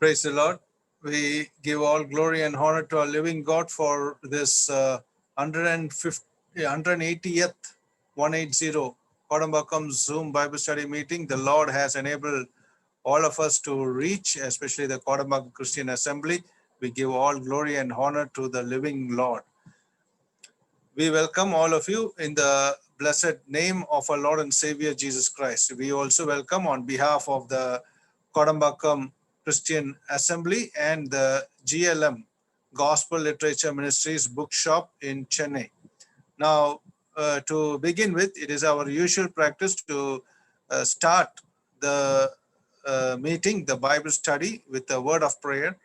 Praise the Lord. We give all glory and honor to our living God for this 180th 180 Kodambakam Zoom Bible study meeting. The Lord has enabled all of us to reach, especially the Kodambakam Christian Assembly. We give all glory and honor to the living Lord. We welcome all of you in the blessed name of our Lord and Savior Jesus Christ. We also welcome on behalf of the Kodambakam Christian Assembly and the GLM Gospel Literature Ministries bookshop in Chennai. Now, to begin with, it is our usual practice to start the meeting, the Bible study, with a word of prayer.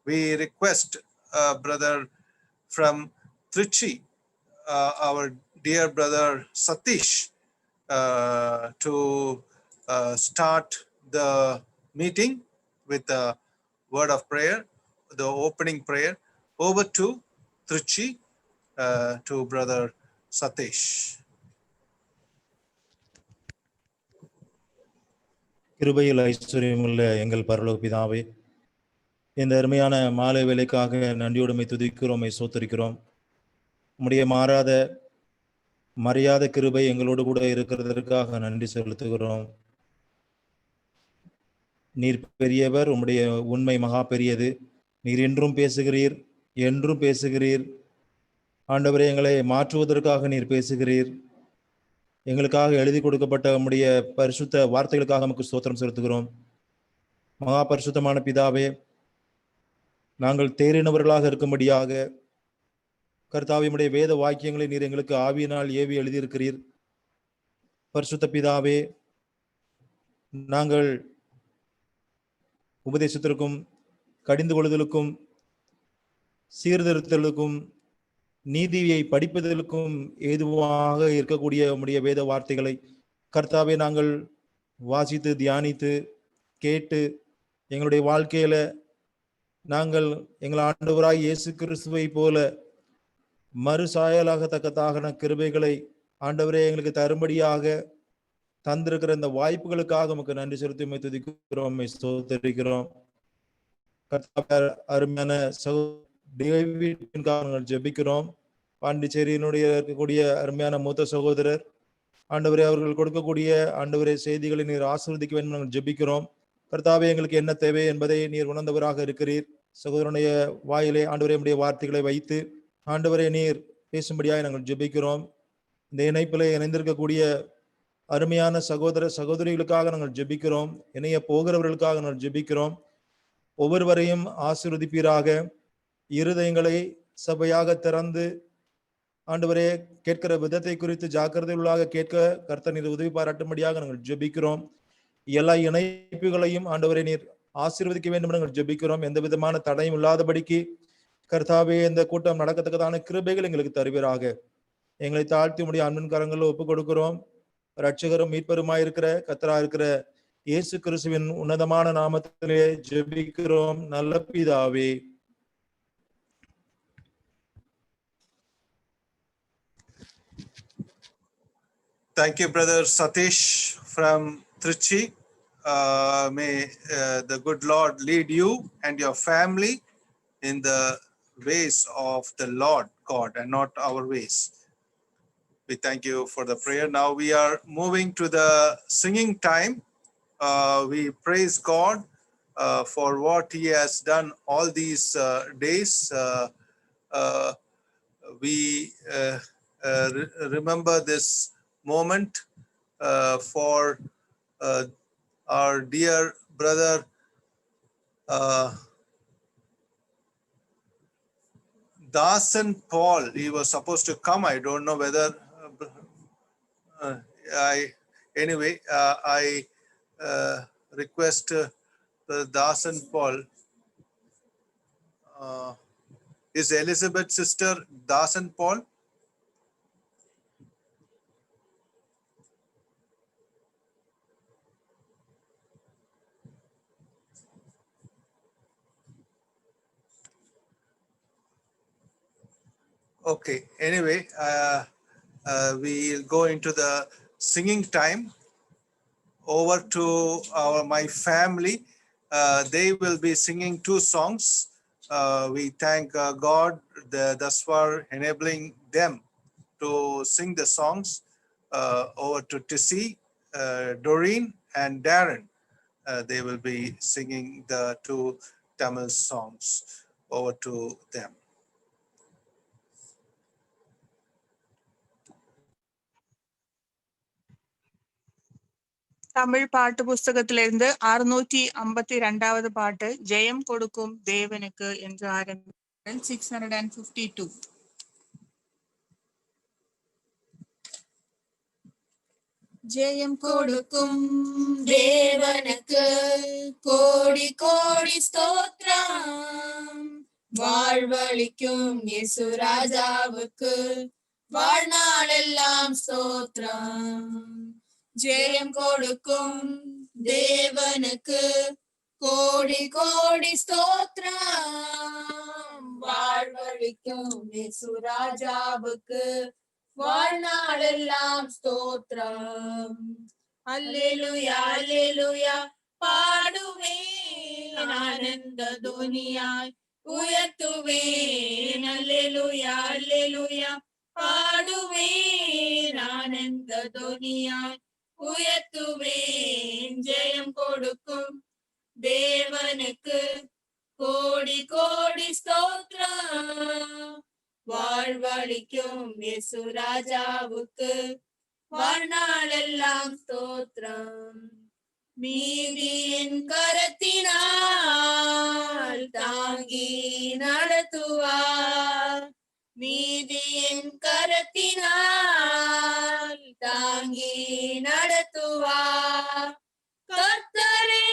We request brother from Trichy, our dear brother Satish, to start the meeting with a word of prayer, the opening prayer. Over to Trichy, to brother Satish. கிருபையில் ஐஸ்வர்யமுள்ள எங்கள் பரலோக பிதாவே, இந்த அருமையான மாலை வேலைக்காக நன்றியோடுமை துதிக்கிறோம், சோத்தரிக்கிறோம். உம்முடைய மாறாத மரியாதை கிருபை எங்களோடு கூட இருக்கிறதற்காக நன்றி செலுத்துகிறோம். நீர் பெரியவர், உம்முடைய உண்மை மகா பெரியது. நீர் என்றும் பேசுகிறீர், என்றும் பேசுகிறீர். ஆண்டவரே, எங்களை மாற்றுவதற்காக நீர் பேசுகிறீர். எங்களுக்காக எழுதி கொடுக்கப்பட்ட உம்முடைய பரிசுத்த வார்த்தைகளுக்காக நமக்கு ஸ்தோத்திரம் செலுத்துகிறோம். மகா பரிசுத்தமான பிதாவே, நாங்கள் தேறினவர்களாக இருக்கும்படியாக கர்த்தாவே, உம்முடைய வேத வாக்கியங்களை நீர் எங்களுக்கு ஆவியினால் ஏவி எழுதியிருக்கிறீர். பரிசுத்த பிதாவே, நாங்கள் உபதேசத்திற்கும் கடிந்து கொள்ளுதலுக்கும் சீர்திருத்தலுக்கும் நீதியை படிப்பதற்கும் ஏதுவாக இருக்கக்கூடிய உம்முடைய வேத வார்த்தைகளை கர்த்தாவே நாங்கள் வாசித்து தியானித்து கேட்டு எங்களுடைய வாழ்க்கையில நாங்கள் எங்கள் ஆண்டவராய் இயேசு கிறிஸ்துவை போல மறுசாயலாகத்தக்கதான கிருபைகளை ஆண்டவரே எங்களுக்கு தரும்படியாக தந்திருக்கிற இந்த வாய்ப்புகளுக்காக உமக்கு நன்றி செலுத்தி துதிக்கிறோம், ஸ்தோத்திரிக்கிறோம். கர்த்தாவே, அருமையான நாங்கள் ஜெபிக்கிறோம். பாண்டிச்சேரியினுடைய இருக்கக்கூடிய அருமையான மூத்த சகோதரர் ஆண்டவரே, அவர்கள் கொடுக்கக்கூடிய ஆண்டவரே செய்திகளை நீர் ஆசீர்வதிக்க வேண்டும் நாங்கள் ஜெபிக்கிறோம். கர்த்தாவே, எங்களுக்கு என்ன தேவை என்பதை நீர் உணர்ந்தவராக இருக்கிறீர். சகோதரனுடைய வாயிலே ஆண்டவரே உம்முடைய வார்த்தைகளை வைத்து ஆண்டவரே நீர் பேசும்படியாக நாங்கள் ஜெபிக்கிறோம். இந்த இணைப்பிலே இணைந்திருக்கக்கூடிய அருமையான சகோதர சகோதரிகளுக்காக நாங்கள் ஜெபிக்கிறோம். இணைய போகிறவர்களுக்காக நாங்கள் ஜெபிக்கிறோம். ஒவ்வொருவரையும் ஆசீர்வதிப்பீராக. இருதயங்களை சபையாக திறந்து ஆண்டவரே கேட்கிற விதத்தை குறித்து ஜாக்கிரதையுள்ளாக கேட்க கர்த்தர் நீர் உதவி பாராட்டும்படியாக நாங்கள் ஜெபிக்கிறோம். எல்லா இணைப்புகளையும் ஆண்டவரே நீர் ஆசீர்வதிக்க வேண்டும் நாங்கள் ஜெபிக்கிறோம். எந்த விதமான தடையும் இல்லாதபடிக்கு கர்த்தாவே இந்த கூட்டம் நடக்கத்தக்கதான கிருபைகள் எங்களுக்கு தருவீராக. எங்களை தாழ்த்தி உம்முடைய அன்பின் கரங்களில் ஒப்புக் கொடுக்கிறோம். ரட்சகரும் மீட்பருமாயிருக்கிற கர்த்தரா இருக்கிற இயேசு கிறிஸ்துவின் உன்னதமான நாமத்திலே ஜெபிக்கிறோம் நல்ல பிதாவே. Thank you, brother Satish from Trichy. May the good Lord lead you and your family in the ways of the Lord God and not our ways. We thank you for the prayer. Now we are moving to the singing time. We praise God for what he has done all these days. We remember this moment for our dear brother Dasan Paul. He was supposed to come. I don't know whether I request the Dasan Paul. Is Elizabeth's sister Dasan Paul? Okay, anyway, we'll go into the singing time. Over to my family. They will be singing 2 songs. We thank God thus far enabling them to sing the songs. Over to Tissy, Doreen and Darren. They will be singing the 2 Tamil songs. Over to them. Tamil பாட்டு புஸ்தகத்திலிருந்து 652வது பாட்டு ஜெயம் கொடுக்கும் தேவனுக்கு என்று ஆரம்பிக்கிறேன். 652. ஜெயம் கொடுக்கும் தேவனுக்கு கோடி கோடி ஸ்தோத்திரம், வாழ்வளிக்கும் இயேசு ராஜாவுக்கு வாழ்நாளெல்லாம் ஸ்தோத்திரம். ஜெயம் கொடுக்கும் தேவனுக்கு கோடி கோடி ஸ்தோத்திரம், வாழ்வளிக்கும் இயேசு ராஜாவுக்கு வாழ்நாளெல்லாம் ஸ்தோத்திரம். அல்லேலூயா அல்லேலூயா பாடுவேன் ஆனந்த துனியாய் உயர்த்துவேன். அல்லேலூயா அல்லேலூயா பாடுவேன் ஆனந்த துனியாய் உயர்த்துவேன். ஜெயம் கொடுக்கும் தேவனுக்கு கோடி கோடி ஸ்தோத்திரம், வாழ்வளிக்கும் இயேசு ராஜாவுக்கு வாழ்நாளெல்லாம் ஸ்தோத்திரம். நீதியின் கரத்தினால் தாங்கி நடத்துவார், நீதியின் கரத்தினால் தாங்கி நடத்துவார். கர்த்தரே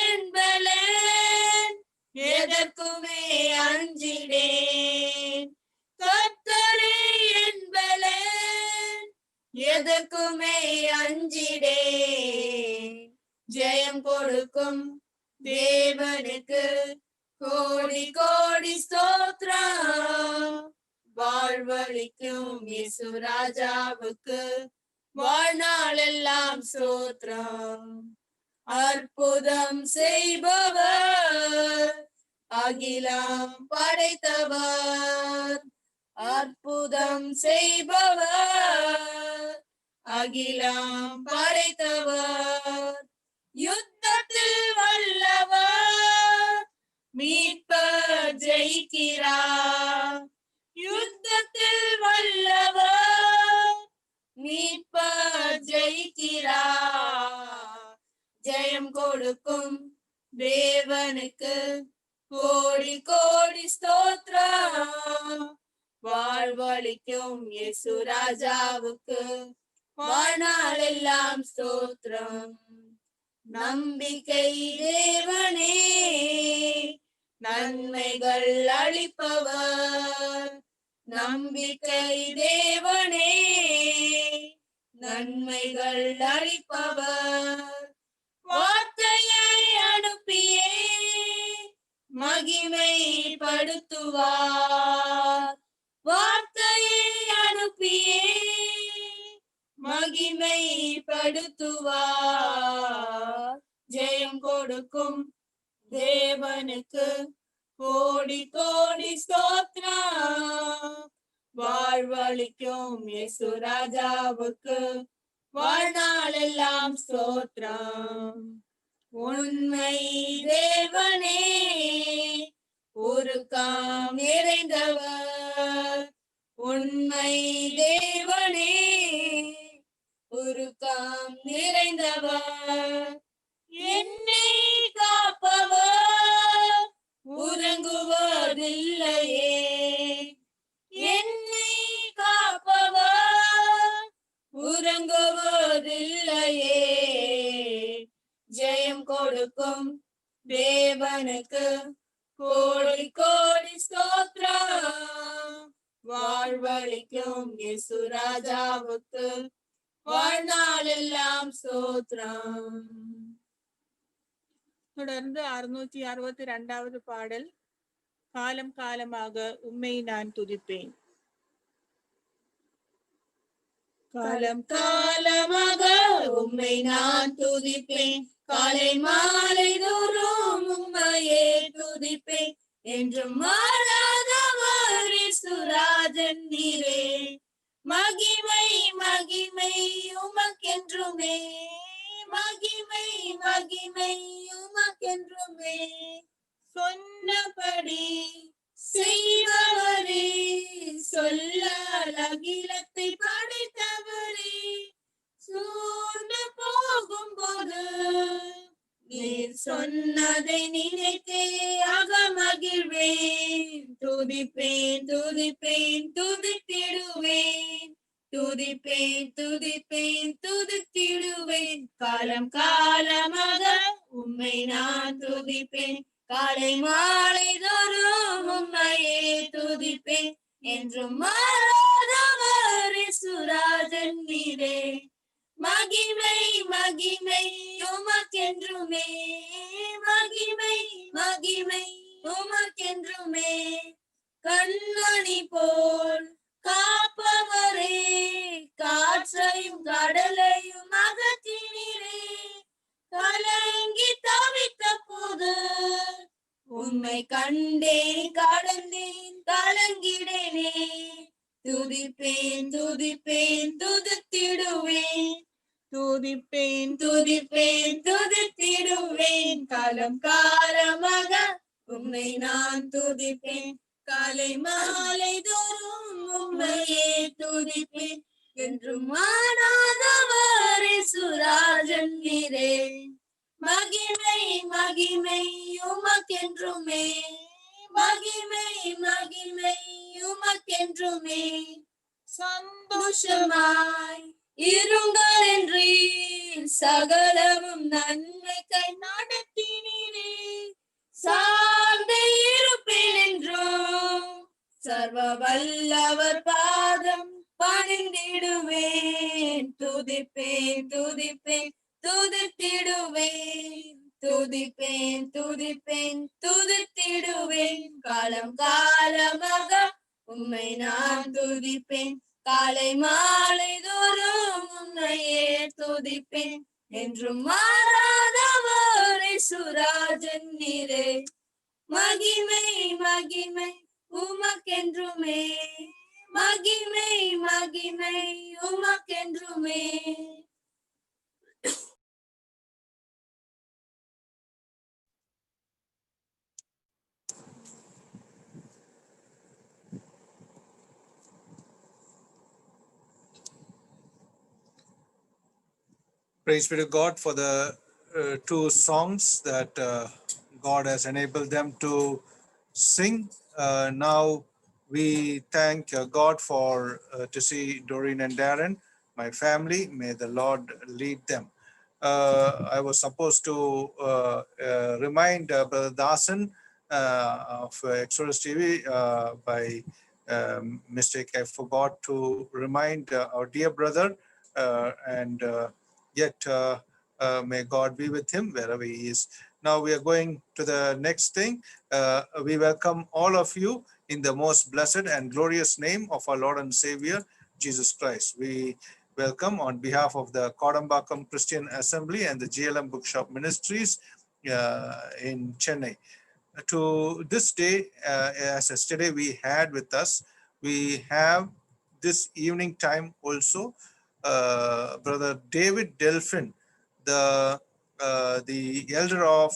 என் பலன், எதற்குமே அஞ்சிடேன். கர்த்தரே என் பலன், எதற்குமே அஞ்சிடேன். ஜெயம் கொடுக்கும் தேவனுக்கு கோடி கோடி ஸ்தோத்திரம், வாழ்வளிக்கும் இயேசு ராஜாவுக்கு வாழ்நாளெல்லாம் ஸ்தோத்திரம். அற்புதம் செய்பவர், அகிலம் படைத்தவர், அற்புதம் செய்பவர், அகிலம் படைத்தவர். யுத்தத்தில் வல்லவர், மீட்பர் ஜெயிக்கிறார். யுத்தத்தில் வல்லவர், மீட்பர் ஜெயிக்கிறார். ஜெயம் கொடுக்கும் தேவனுக்கு கோடி கோடி ஸ்தோத்திரம், வாழ்வளிக்கும் இயேசு ராஜாவுக்கு வாழ்நாளெல்லாம் ஸ்தோத்திரம். நம்பிக்கை தேவனே, நன்மைகள் அளிப்பவர். நம்பிக்கை தேவனே, நன்மைகள் அளிப்பவர். வார்த்தையை அனுப்பியே மகிமைப்படுத்துவார். வார்த்தையை அனுப்பியே மகிமைப்படுத்துவார். ஜெயம் கொடுக்கும் தேவனுக்கு கோடி கோடி ஸ்தோத்திரம், வாழ்வளிக்கும் இயேசு ராஜாவுக்கு வாழ்நாளெல்லாம் ஸ்தோத்திரம். உண்மை தேவனே, உருக்கம் நிறைந்தவர். உண்மை தேவனே, உருக்கம் நிறைந்தவர். என்னை காப்பவர் உறங்குவதில்லையே. என்னை காப்பவர் உறங்குவதில்லையே. ஜெயம் கொடுக்கும் தேவனுக்கு கோடி கோடி ஸ்தோத்திரம், வாழ்வளிக்கும் இயேசு ராஜாவுக்கு வாழ்நாளெல்லாம் ஸ்தோத்திரம். தொடர்ந்து 662வது பாடல் காலம் காலமாக உம்மை நான் துதிப்பேன். காலம் காலமாக உம்மை நான் துதிப்பேன், காலை மாலை தோறும் துதிப்பேன் என்றும் மாறாதவர் இயேசுராஜன் நீரே. மகிமை மகிமை உமக்கென்றுமே, மகிமை மகிமை உமக்கென்றுமே. சொன்னபடி செய்பவரே, சொல்லால் அகிலத்தை படைத்தவரே, சூழ்ந்து போகும்போது நீர் சொன்னதை நினைத்தே அகமகிழ்வேன். துதிப்பேன் துதிப்பேன் துதித்திடுவேன், துதிப்பேன் துதிப்பேன் துதித்திடுவேன். காலம் காலமாக உம்மை நான் துதிப்பேன், காலை மாலை தோறும் உம்மையே துதிப்பேன் என்றும் மாறாதவர் இயேசுராஜன் நீரே. மகிமை மகிமை உமக்கென்றுமே, மகிமை மகிமை உமக்கென்றுமே. கண்மணி போல் காப்பவரே, காற்றையும் கடலையும் அகற்றினீரே. கலங்கி தவித்த போது உம்மை கண்டேன், கடந்தேன் கலங்கிடேனே. துதிப்பேன் துதிப்பேன் துதித்திடுவேன், துதிப்பேன் துதிப்பேன் துதித்திடுவேன். காலம் காலமாக உம்மை நான் துதிப்பேன், காலை மாலை தோறும் உம்மையே துதிப்பேன் என்றும் மாறாதவர் இயேசுராஜன் நீரே. மகிமை மகிமை உமக்கென்றுமே, மகிமை மகிமை உமக்கென்றுமே. சந்தோஷமாய் இருங்கள் என்றீர், சகலமும் நன்மைக்கை நடத்தினீரே. சார்ந்து இருப்பேன் என்றும் சர்வ வல்லவர் பாதம் பணிந்திடுவேன். துதிப்பேன் துதிப்பேன் துதித்திடுவேன், துதிப்பேன் துதிப்பேன் துதித்திடுவேன். காலம் காலமாக உம்மை நான் துதிப்பேன், காலை மாலை தோறும் உம்மையே துதிப்பேன் என்றும் மாறாதவர் இயேசுராஜன் நீரே. மகிமை மகிமை உமக்கென்றுமே, மகிமை மகிமை உமக்கென்றுமே. Praise be to God for the two songs that God has enabled them to sing. Now we thank God for to see Doreen and Darren, my family. May the Lord lead them. I was supposed to remind Brother Dasan of Exodus TV by mistake. I forgot to remind our dear brother, and yet may God be with him wherever he is. Now we are going to the next thing. We welcome all of you in the most blessed and glorious name of our Lord and Savior, Jesus Christ. We welcome on behalf of the Kodambakkam Christian Assembly and the GLM Bookshop Ministries in Chennai. To this day, as yesterday we had with us, we have this evening time also Brother David Delphin, the elder of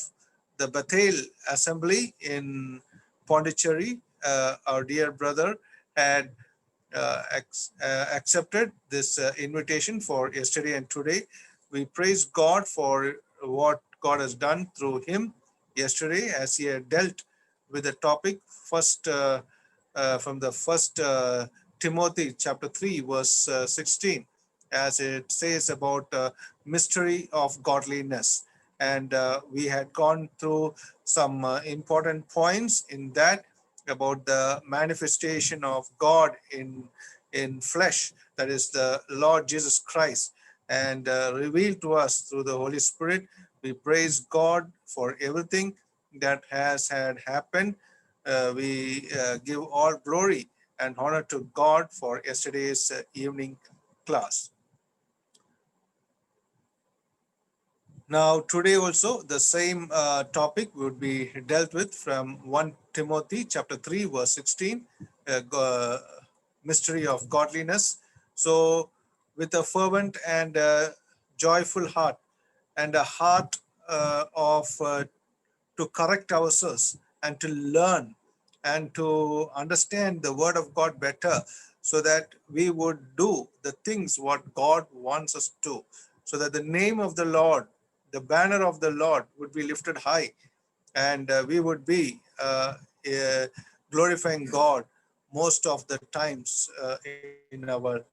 the Bethel Assembly in Pondicherry. Our dear brother had accepted this invitation for yesterday and today. We praise God for what God has done through him yesterday, as he had dealt with the topic first from the first Timothy chapter 3 verse 16, as it says about mystery of godliness. And we had gone through some important points in that, about the manifestation of God in flesh, that is the Lord Jesus Christ, and revealed to us through the Holy Spirit. We praise God for everything that has had happened. We give all glory and honor to God for yesterday's evening class. Now, today also the same topic would be dealt with from 1 Timothy chapter 3, verse 16, mystery of godliness. So, with a fervent and joyful heart and a heart to correct ourselves and to learn and to understand the word of God better, so that we would do the things what God wants us to, so that the name of the Lord, the banner of the Lord would be lifted high, and we would be glorifying God most of the times in our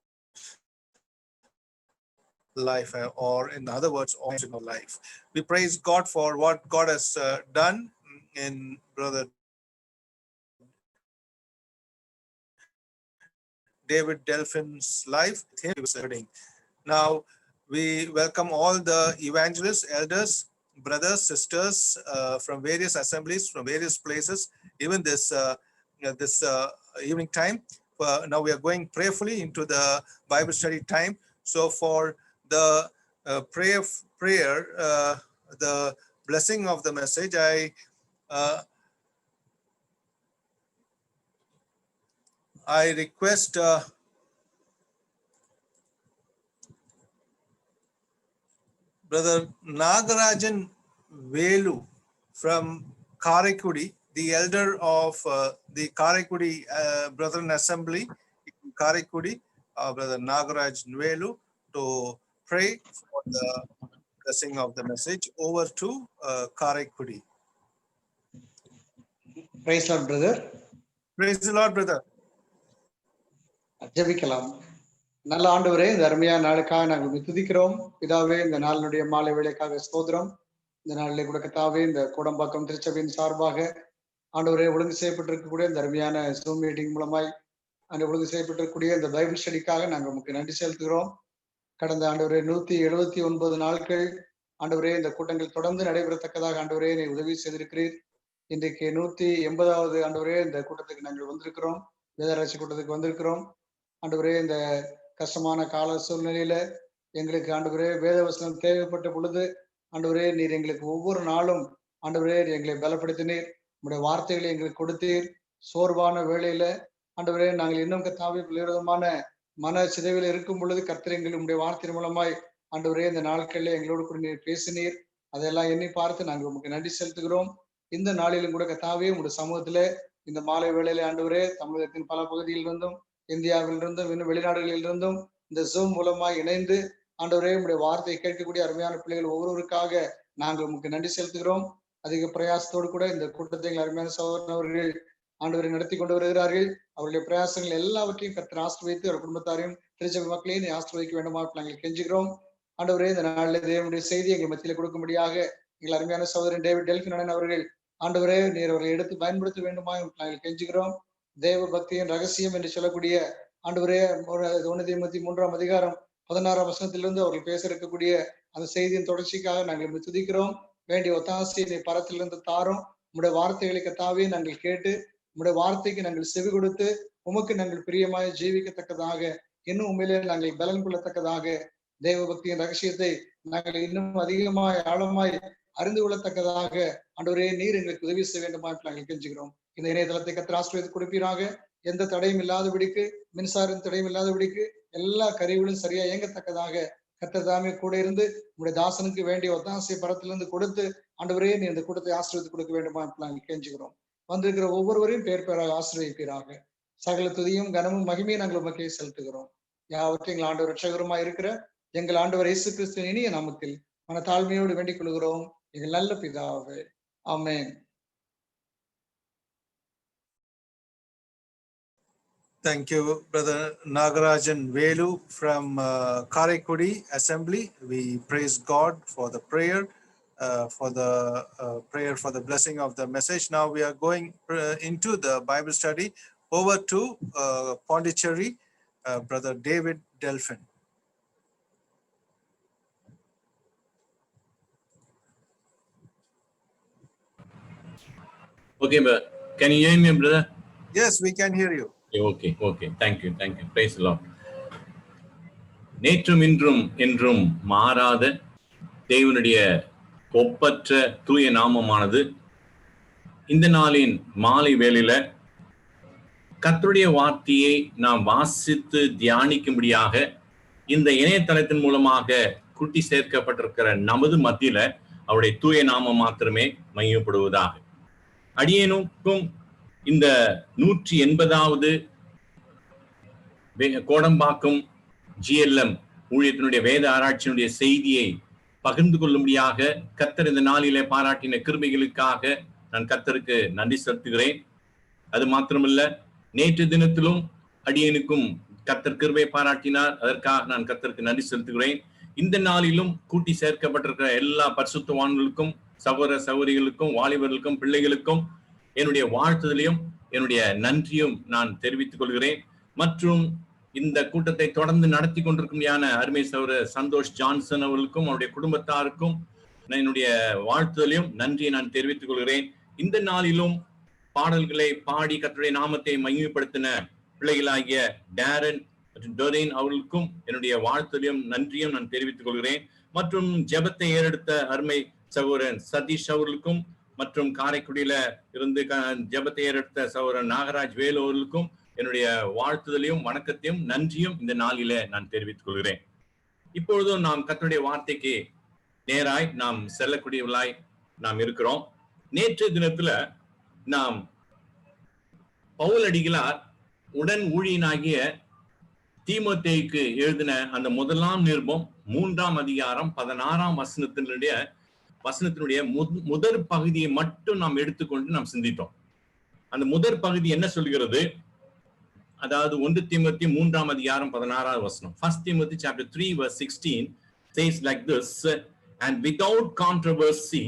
life, or in other words, all in our life. We praise God for what God has done in Brother David Delphin's life. Now, we welcome all the evangelists, elders, brothers, sisters from various assemblies, from various places, even this evening time. Now we are going prayerfully into the Bible study time. So for the prayer, the blessing of the message, I request Brother Nagarajan Velu from Karaikudi, the elder of the Karaikudi Brethren Assembly in Karaikudi, Brother Nagarajan Velu, to pray for the blessing of the message. Over to Karaikudi. Praise the Lord, brother. Praise the Lord, brother. ஜெபிக்கலாம். நல்ல ஆண்டவரே, இந்த அருமையான நாளுக்காக நாங்கள் துதிக்கிறோம். பிதாவே, இந்த நாளினுடைய மாலை வேளைக்காக ஸ்தோத்திரம். இந்த நாளிலே கூட கர்த்தாவே, இந்த கோடம்பாக்கம் திருச்சபையின் சார்பாக ஆண்டவரே ஒழுங்கு செய்யப்பட்டிருக்கக்கூடிய இந்த அருமையான Zoom மீட்டிங் மூலமாய் அந்த ஒழுங்கு செய்யப்பட்டிருக்கக்கூடிய இந்த பைபிள் ஸ்டடிக்காக நாங்கள் உங்களுக்கு நன்றி செலுத்துகிறோம். கடந்த ஆண்டவரே 179 நாட்கள் ஆண்டவரே இந்த கூட்டங்கள் தொடர்ந்து நடைபெறத்தக்கதாக ஆண்டவரே நீ உதவி செய்திருக்கிறீர். இன்றைக்கு 180வது ஆண்டவரே இந்த கூட்டத்துக்கு நாங்கள் வந்திருக்கிறோம். வேதராட்சி கூட்டத்துக்கு வந்திருக்கிறோம். ஆண்டவரே இந்த கஷ்டமான கால சூழ்நிலையில எங்களுக்கு ஆண்டவரே வேதவசனம் தேவைப்பட்ட பொழுது ஆண்டவரே நீர் எங்களுக்கு ஒவ்வொரு நாளும் ஆண்டவரே எங்களை பலப்படுத்தினீர். உங்களுடைய வார்த்தைகளை எங்களுக்கு கொடுத்தீர். சோர்வான வேளையில ஆண்டவரே நாங்கள் இன்னும் கர்த்தாவே விரோதமான மன சிதைவில் இருக்கும் பொழுது கர்த்தர் எங்களுடைய வார்த்தை மூலமாய் ஆண்டவரே இந்த நாட்களில் எங்களோடு கூட நீர் பேசினீர். அதெல்லாம் எண்ணி பார்த்து நாங்கள் உங்களுக்கு நன்றி செலுத்துகிறோம். இந்த நாளிலும் கூட கர்த்தாவே உங்களுடைய சமூகத்துல இந்த மாலை வேளையில ஆண்டவரே தமிழகத்தின் பல பகுதியில் இருந்தும் இந்தியாவிலிருந்தும் இன்னும் வெளிநாடுகளில் இருந்தும் இந்த Zoom மூலமாய் இணைந்து ஆண்டவரே உங்களுடைய வார்த்தையை கேட்கக்கூடிய அருமையான பிள்ளைகள் ஒவ்வொருவருக்காக நாங்கள் உங்களுக்கு நன்றி செலுத்துகிறோம். அதிக பிரயாசத்தோடு கூட இந்த கூட்டத்தை அருமையான சகோதரன் அவர்கள் ஆண்டவரை நடத்தி கொண்டு வருகிறார்கள். அவருடைய பிரயாசங்கள் எல்லாவற்றையும் கர்த்தர் ஆசீர்வதித்து அவர் குடும்பத்தாரையும் திருச்சபை மக்களையும் நீ ஆசீர்வதிக்க வேண்டுமா நாங்கள் கெஞ்சுகிறோம். ஆண்டவரே இந்த நாளில் தேவனுடைய செய்தி எங்கள் மத்தியில் கொடுக்கும்படியாக எங்கள் அருமையான சகோதரன் டேவிட் டெல்பின் அவர்கள் ஆண்டவரே நீர் அவர்களை எடுத்து பயன்படுத்த வேண்டுமா நாங்கள் கெஞ்சுகிறோம். தேவ பக்தியின் ரகசியம் என்று சொல்லக்கூடிய ஆண்டவரே 1 தீமோத்தேயு 3ஆம் அதிகாரம் 16ஆம் வசனத்திலிருந்து அவர்கள் பேச இருக்கக்கூடிய அந்த செய்தியின் தொடர்ச்சிக்காக நாங்கள் துதிக்கிறோம். வேண்டிய ஒத்தாசையை நீ பரத்திலிருந்து தாரும். உங்களுடைய வார்த்தைகளை கர்த்தாவே நாங்கள் கேட்டு உங்களுடைய வார்த்தைக்கு நாங்கள் செவி கொடுத்து உமக்கு நாங்கள் பிரியமாய் ஜீவிக்கத்தக்கதாக இன்னும் உண்மையிலே நாங்கள் பலன் கொள்ளத்தக்கதாக தேவ பக்தியின் ரகசியத்தை நாங்கள் இன்னும் அதிகமாய் ஆழமாய் அறிந்து கொள்ளத்தக்கதாக ஆண்டவரே நீர் எங்களுக்கு உதவி செய்ய வேண்டுமா நாங்கள் கெஞ்சுகிறோம். இந்த இணையதளத்தை கர்த்தர் ஆசீர்வதித்து கொடுப்பீராக. எந்த தடையும் இல்லாதபடிக்கு, மின்சாரம் தடையும் இல்லாதபடிக்கு எல்லா கருவிகளும் சரியா இயங்கத்தக்கதாக கர்த்தர் தாமே கூட இருந்து உங்களுடைய தாசனுக்கு வேண்டிய ஒத்தாசை பரத்திலிருந்து கொடுத்து ஆண்டவரே நீ இந்த கூட்டத்தை ஆசீர்வதித்து கொடுக்க வேண்டுமா நாங்கள் கெஞ்சுகிறோம். வந்திருக்கிற ஒவ்வொருவரையும் பேர் பேராக ஆசீர்வதிப்பீராக. சகல துதியும் கனமும் மகிமையும் நாங்கள் உமக்கே செலுத்துகிறோம். யாவற்றையும் எங்கள் ஆண்டவர் ரட்சகருமா இருக்கிற எங்கள் ஆண்டவர் இயேசு கிறிஸ்துவின் இனிய நாமத்தில் மன தாழ்மையோடு வேண்டிக் கொள்கிறோம் எங்கள் நல்ல பிதாவே. ஆமென். Thank you, Brother Nagarajan Velu from Karaikudi Assembly. We praise God for the prayer, for the blessing of the message. Now we are going into the Bible study. Over to Pondicherry, Brother David Delphin. Okay, but can you hear me, brother? Yes, we can hear you. Okay. Thank you. Praise the Lord. நேற்றும் இன்றும் என்றும் மாறாத தேவனுடைய ஒப்பற்ற தூய நாமமானது இந்த நாளின் மாலை வேளையில கர்த்தருடைய வார்த்தையை நாம் வாசித்து தியானிக்கும்படியாக இந்த இணையதளத்தின் மூலமாக கூட்டி சேர்க்கப்பட்டிருக்கிற நமது மத்தியில அவருடைய தூய நாமம் மாத்திரமே மையப்படுவதாக. அடியேனுக்கும் இந்த 180வது கோடம்பாக்கம் GLM ஊழியத்தினுடைய வேத ஆராய்ச்சியினுடைய செய்தியை பகிர்ந்து கொள்ளும்படியாக கர்த்தர் இந்த நாளிலே பாராட்டின கிருபைகளுக்காக நான் கர்த்தருக்கு நன்றி செலுத்துகிறேன். அது மாத்திரமல்ல, நேற்று தினத்திலும் அடியேனுக்கும் கர்த்தர் கிருபை பாராட்டினார். அதற்காக நான் கர்த்தருக்கு நன்றி செலுத்துகிறேன். இந்த நாளிலும் கூட்டி சேர்க்கப்பட்டிருக்கிற எல்லா பரிசுத்தவான்களுக்கும், சகோதர சகோதரிகளுக்கும், வாலிபர்களுக்கும், பிள்ளைகளுக்கும் என்னுடைய வாழ்த்துதலையும் என்னுடைய நன்றியும் நான் தெரிவித்துக் கொள்கிறேன். மற்றும் இந்த கூட்டத்தை தொடர்ந்து நடத்தி கொண்டிருக்கும் அருமை சகோதரர் சந்தோஷ் ஜான்சன் அவர்களுக்கும் அவருடைய குடும்பத்தாருக்கும் என்னுடைய வாழ்த்துதலையும் நன்றியை நான் தெரிவித்துக் கொள்கிறேன். இந்த நாளிலும் பாடல்களை பாடி கர்த்தருடைய நாமத்தை மகிமைப்படுத்தின பிள்ளைகளாகிய டேரன் மற்றும் டொரேன் அவர்களுக்கும் என்னுடைய வாழ்த்துதலையும் நன்றியும் நான் தெரிவித்துக் கொள்கிறேன். மற்றும் ஜெபத்தை ஏறெடுத்த அருமை சகோதரன் சதீஷ் அவர்களுக்கும் மற்றும் காரைக்குடியில இருந்து ஜெபத்தை ஏறெடுத்த சகோதரன் நாகராஜ் வேலு அவர்களுக்கும் என்னுடைய வாழ்த்துதலையும் வணக்கத்தையும் நன்றியும் இந்த நாளில நான் தெரிவித்துக் கொள்கிறேன். இப்பொழுதும் நாம் கர்த்தருடைய வார்த்தைக்கு நேராய் நாம் செல்லக்கூடியவர்களாய் நாம் இருக்கிறோம். நேற்று தினத்துல நாம் பவுல் அடிகளார் உடன் ஊழியனாகிய தீமோத்தேயுக்கு எழுதின அந்த முதலாம் நிருபம் 3ஆம் அதிகாரம் 16ஆம் வசனத்தினுடைய முதற் பகுதியை மட்டும் நாம் எடுத்துக்கொண்டு நாம் சிந்தித்தோம். அந்த முதற் பகுதி என்ன சொல்கிறது? அதாவது 1 தீமோத்தேயு 3ஆம் அதிகாரம் 16ஆவது வசனம். 1 Timothy chapter 3 verse 16 says like this, and without controversy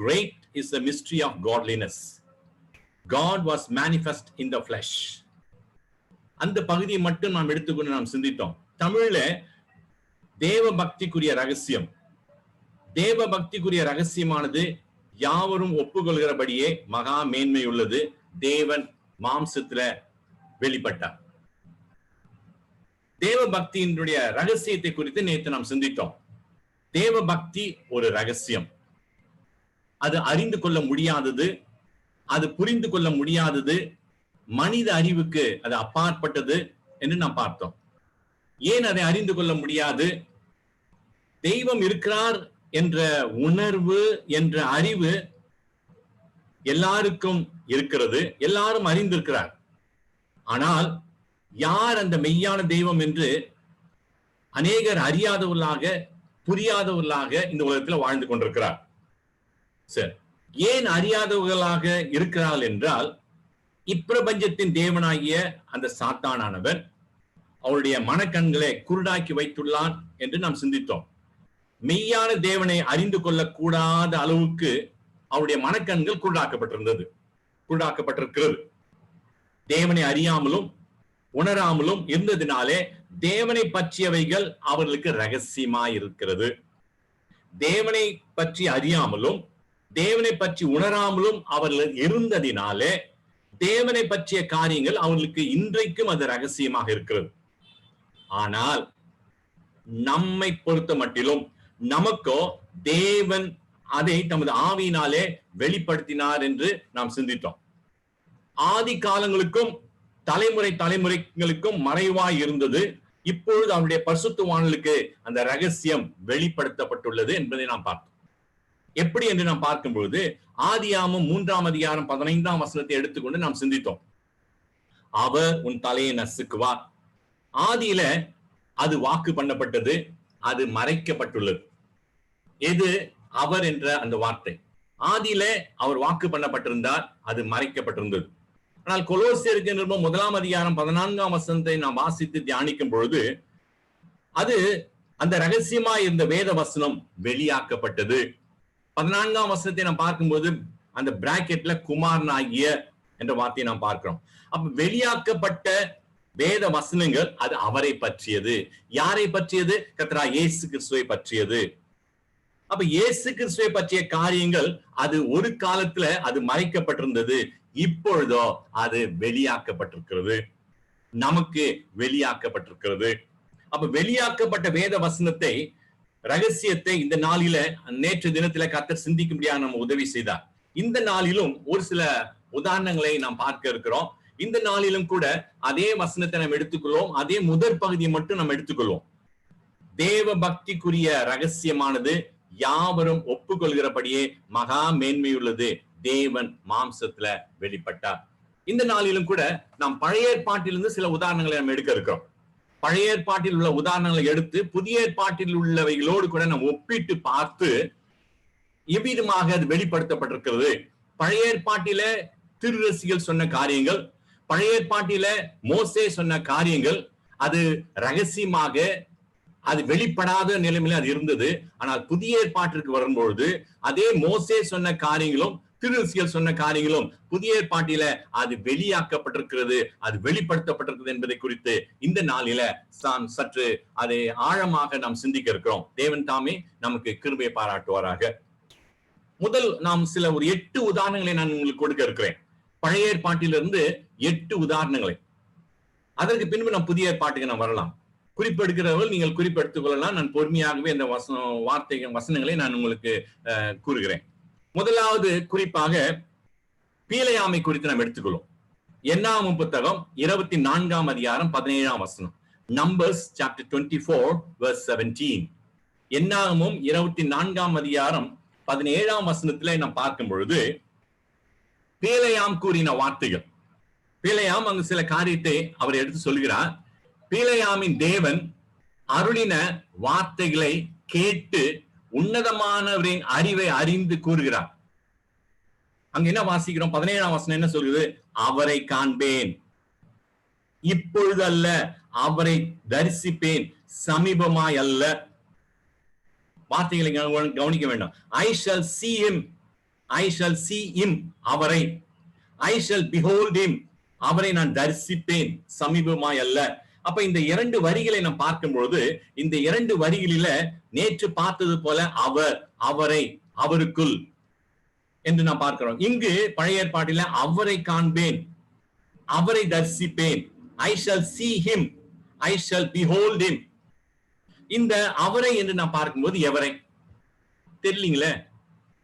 great is the mystery of godliness. God was manifest in the flesh. அந்த பகுதியை மட்டும் நாம் எடுத்துக்கொண்டு நாம் சிந்தித்தோம். தமிழ்ல தேவ பக்திக்குரிய ரகசியம், தேவ பக்திக்குரிய ரகசியமானது யாவரும் ஒப்புக்கொள்கிறபடியே மகா மேன்மை உள்ளது. தேவன் மாம்சத்துல வெளிப்பட்டார். தேவ பக்தியினுடைய ரகசியத்தை குறித்து நேற்று நாம் சிந்தித்தோம். தேவ பக்தி ஒரு ரகசியம். அது அறிந்து கொள்ள முடியாதது, அது புரிந்து கொள்ள முடியாதது, மனித அறிவுக்கு அது அப்பாற்பட்டது என்று நாம் பார்த்தோம். ஏன் அதை அறிந்து கொள்ள முடியாது? தெய்வம் இருக்கிறார் என்ற உணர்வு என்ற அறிவு எல்லாருக்கும் இருக்கிறது, எல்லாரும் அறிந்திருக்கிறார். ஆனால் யார் அந்த மெய்யான தெய்வம் என்று அநேகர் அறியாதவர்களாக, புரியாதவர்களாக இந்த உலகத்தில் வாழ்ந்து கொண்டிருக்கிறார். சரி, ஏன் அறியாதவர்களாக இருக்கிறார்கள் என்றால், இப்பிரபஞ்சத்தின் தேவனாகிய அந்த சாத்தானானவன் அவருடைய மனக்கண்களை குருடாக்கி வைத்துள்ளான் என்று நாம் சிந்தித்தோம். மெய்யான தேவனை அறிந்து கொள்ளக்கூடாத அளவுக்கு அவருடைய மனக்கண்கள் குருடாக்கப்பட்டிருக்கிறது. தேவனை அறியாமலும் உணராமலும் இருந்ததினாலே தேவனை பற்றியவைகள் அவர்களுக்கு ரகசியமாயிருக்கிறது. தேவனை பற்றி அறியாமலும் தேவனை பற்றி உணராமலும் அவர்கள் இருந்ததினாலே தேவனை பற்றிய காரியங்கள் அவர்களுக்கு இன்றைக்கும் அது ரகசியமாக இருக்கிறது. ஆனால் நம்மை பொறுத்த மட்டிலும் நமக்கோ தேவன் அதை தமது ஆவியினாலே வெளிப்படுத்தினார் என்று நாம் சிந்தித்தோம். ஆதி காலங்களுக்கும் தலைமுறைகளுக்கும் மறைவாய் இருந்தது. இப்பொழுது அவருடைய பரிசுத்தவான்களுக்கு அந்த ரகசியம் வெளிப்படுத்தப்பட்டுள்ளது என்பதை நாம் பார்த்தோம். எப்படி என்று நாம் பார்க்கும்பொழுது ஆதியாகமம் 3ஆம் அதிகாரம் 15ஆம் வசனத்தை எடுத்துக்கொண்டு நாம் சிந்தித்தோம். அவர் உன் தலையை நசுக்குவார். ஆதியில அது வாக்கு பண்ணப்பட்டது, அது மறைக்கப்பட்டுள்ளது. எது அவர் என்ற அந்த வார்த்தை? ஆதியில அவர் வாக்கு பண்ணப்பட்டிருந்தார், அது மறைக்கப்பட்டிருந்தது. ஆனால் கொலோசியருக்கு நிருபம் 1ஆம் அதிகாரம் 14ஆம் வசனத்தை நாம் வாசித்து தியானிக்கும் பொழுது அது அந்த ரகசியமாய் இருந்த வேத வசனம் வெளியாக்கப்பட்டது. 14ஆம் வசனத்தை நாம் பார்க்கும்போது அந்த பிராக்கெட்ல குமாரனாகிய என்ற வார்த்தையை நாம் பார்க்கிறோம். அப்ப வெளியாக்கப்பட்ட வேத வசனங்கள் அது அவரை பற்றியது. யாரை பற்றியது? கர்த்தராகிய இயேசு கிறிஸ்துவை பற்றியது. அப்ப இயேசு கிறிஸ்துவை பற்றிய காரியங்கள் அது ஒரு காலத்துல அது மறைக்கப்பட்டிருந்தது, இப்பொழுதோ அது வெளியாக்கப்பட்டிருக்கிறது, நமக்கு வெளியாக்கப்பட்டிருக்கிறது. அப்ப வெளியாக்கப்பட்ட வேத வசனத்தை ரகசியத்தை இந்த நாளில நேற்று தினத்தில கர்த்தர் சிந்திக்கும்படியாக நம்ம உதவி செய்தார். இந்த நாளிலும் ஒரு சில உதாரணங்களை நாம் பார்க்க இருக்கிறோம். இந்த நாளிலும் கூட அதே வசனத்தை நாம் எடுத்துக்கொள்வோம். அதே முதற் பகுதியை மட்டும் நம்ம எடுத்துக்கொள்வோம். தேவ பக்திக்குரிய ரகசியமானது யாவரும் ஒப்புக்கொள்கிறபடியே மகா மேன்மையுள்ளது, தேவன் மாம்சத்துல வெளிப்பட்டார். இந்த நாளிலும் கூட நாம் பழைய ஏற்பாட்டிலிருந்து சில உதாரணங்களை நம்ம எடுக்க இருக்கிறோம். பழைய ஏற்பாட்டில் உள்ள உதாரணங்களை எடுத்து புதிய ஏற்பாட்டில் உள்ளவைகளோடு கூட நாம் ஒப்பிட்டு பார்த்து எவ்விதமாக அது வெளிப்படுத்தப்பட்டிருக்கிறது. பழைய ஏற்பாட்டில திருரசிகள் சொன்ன காரியங்கள், பழைய ஏற்பாட்டில மோசே சொன்ன காரியங்கள், அது ரகசியமாக அது வெளிப்படாத நிலைமையில அது இருந்தது. ஆனால் புதிய ஏற்பாட்டிற்கு வரும்பொழுது அதே மோசே சொன்ன காரியங்களும் திருரசிகள் சொன்ன காரியங்களும் புதிய ஏற்பாட்டில அது வெளியாக்கப்பட்டிருக்கிறது, அது வெளிப்படுத்தப்பட்டிருக்கிறது என்பதை குறித்து இந்த நாளில சற்று அதை ஆழமாக நாம் சிந்திக்க இருக்கிறோம். தேவன் தாமே நமக்கு கிருபையை பாராட்டுவாராக. முதல் நாம் சில ஒரு 8 உதாரணங்களை நான் உங்களுக்கு கொடுக்க இருக்கிறேன். பழைய ஏற்பாட்டிலிருந்து 8 உதாரணங்களை. அதற்கு பின்பு நாம் புதிய ஏற்பாட்டுக்கு நாம் வரலாம். குறிப்பெடுக்கிறவர்கள் நீங்கள் குறிப்பெடுத்துக் கொள்ளலாம். நான் பொறுமையாகவே இந்த வசனங்களை நான் உங்களுக்கு கூறுகிறேன். முதலாவது குறிப்பாக பீலையாமை குறித்து நாம் எடுத்துக்கொள்ளும். என்னாகமம் புத்தகம் 24ஆம் அதிகாரம் 17ஆம் வசனம். Numbers chapter 24 verse 17. என்னாகமம் 24ஆம் அதிகாரம் 17ஆம் வசனத்திலே நாம் பார்க்கும் பொழுது பீலையாம் கூறின வார்த்தைகள். பீலையாம் அங்கு சில காரியத்தை அவர் எடுத்து சொல்கிறார். பீலையாமின் தேவன் அருளின வார்த்தைகளை கேட்டு உன்னதமானவரின் அறிவை அறிந்து கூறுகிறார். அங்க என்ன வாசிக்கிறோம்? 17ஆம் வசனம் என்ன சொல்கிறது? அவரை காண்பேன், இப்பொழுது அல்ல, அவரை தரிசிப்பேன், சமீபமாய் அல்ல. வார்த்தைகளை கவனிக்க வேண்டும். I shall see him, I shall see him, அவரை. I shall behold him, அவரை நான் தரிசிப்பேன், சமீபமாய் அல்ல. அப்ப இந்த 2 வரிகளை நாம் பார்க்கும் பொழுது இந்த 2 வரிகளில நேற்று பார்த்தது போல அவர், அவரை, அவருக்குள் என்று நாம் பார்க்கிறோம். இங்கு பழைய ஏற்பாட்டில அவரை காண்பேன், அவரை தரிசிப்பேன், I shall see him, I shall behold him. இந்த அவரை என்று நான் பார்க்கும்போது எவரை தெரியலீங்களே.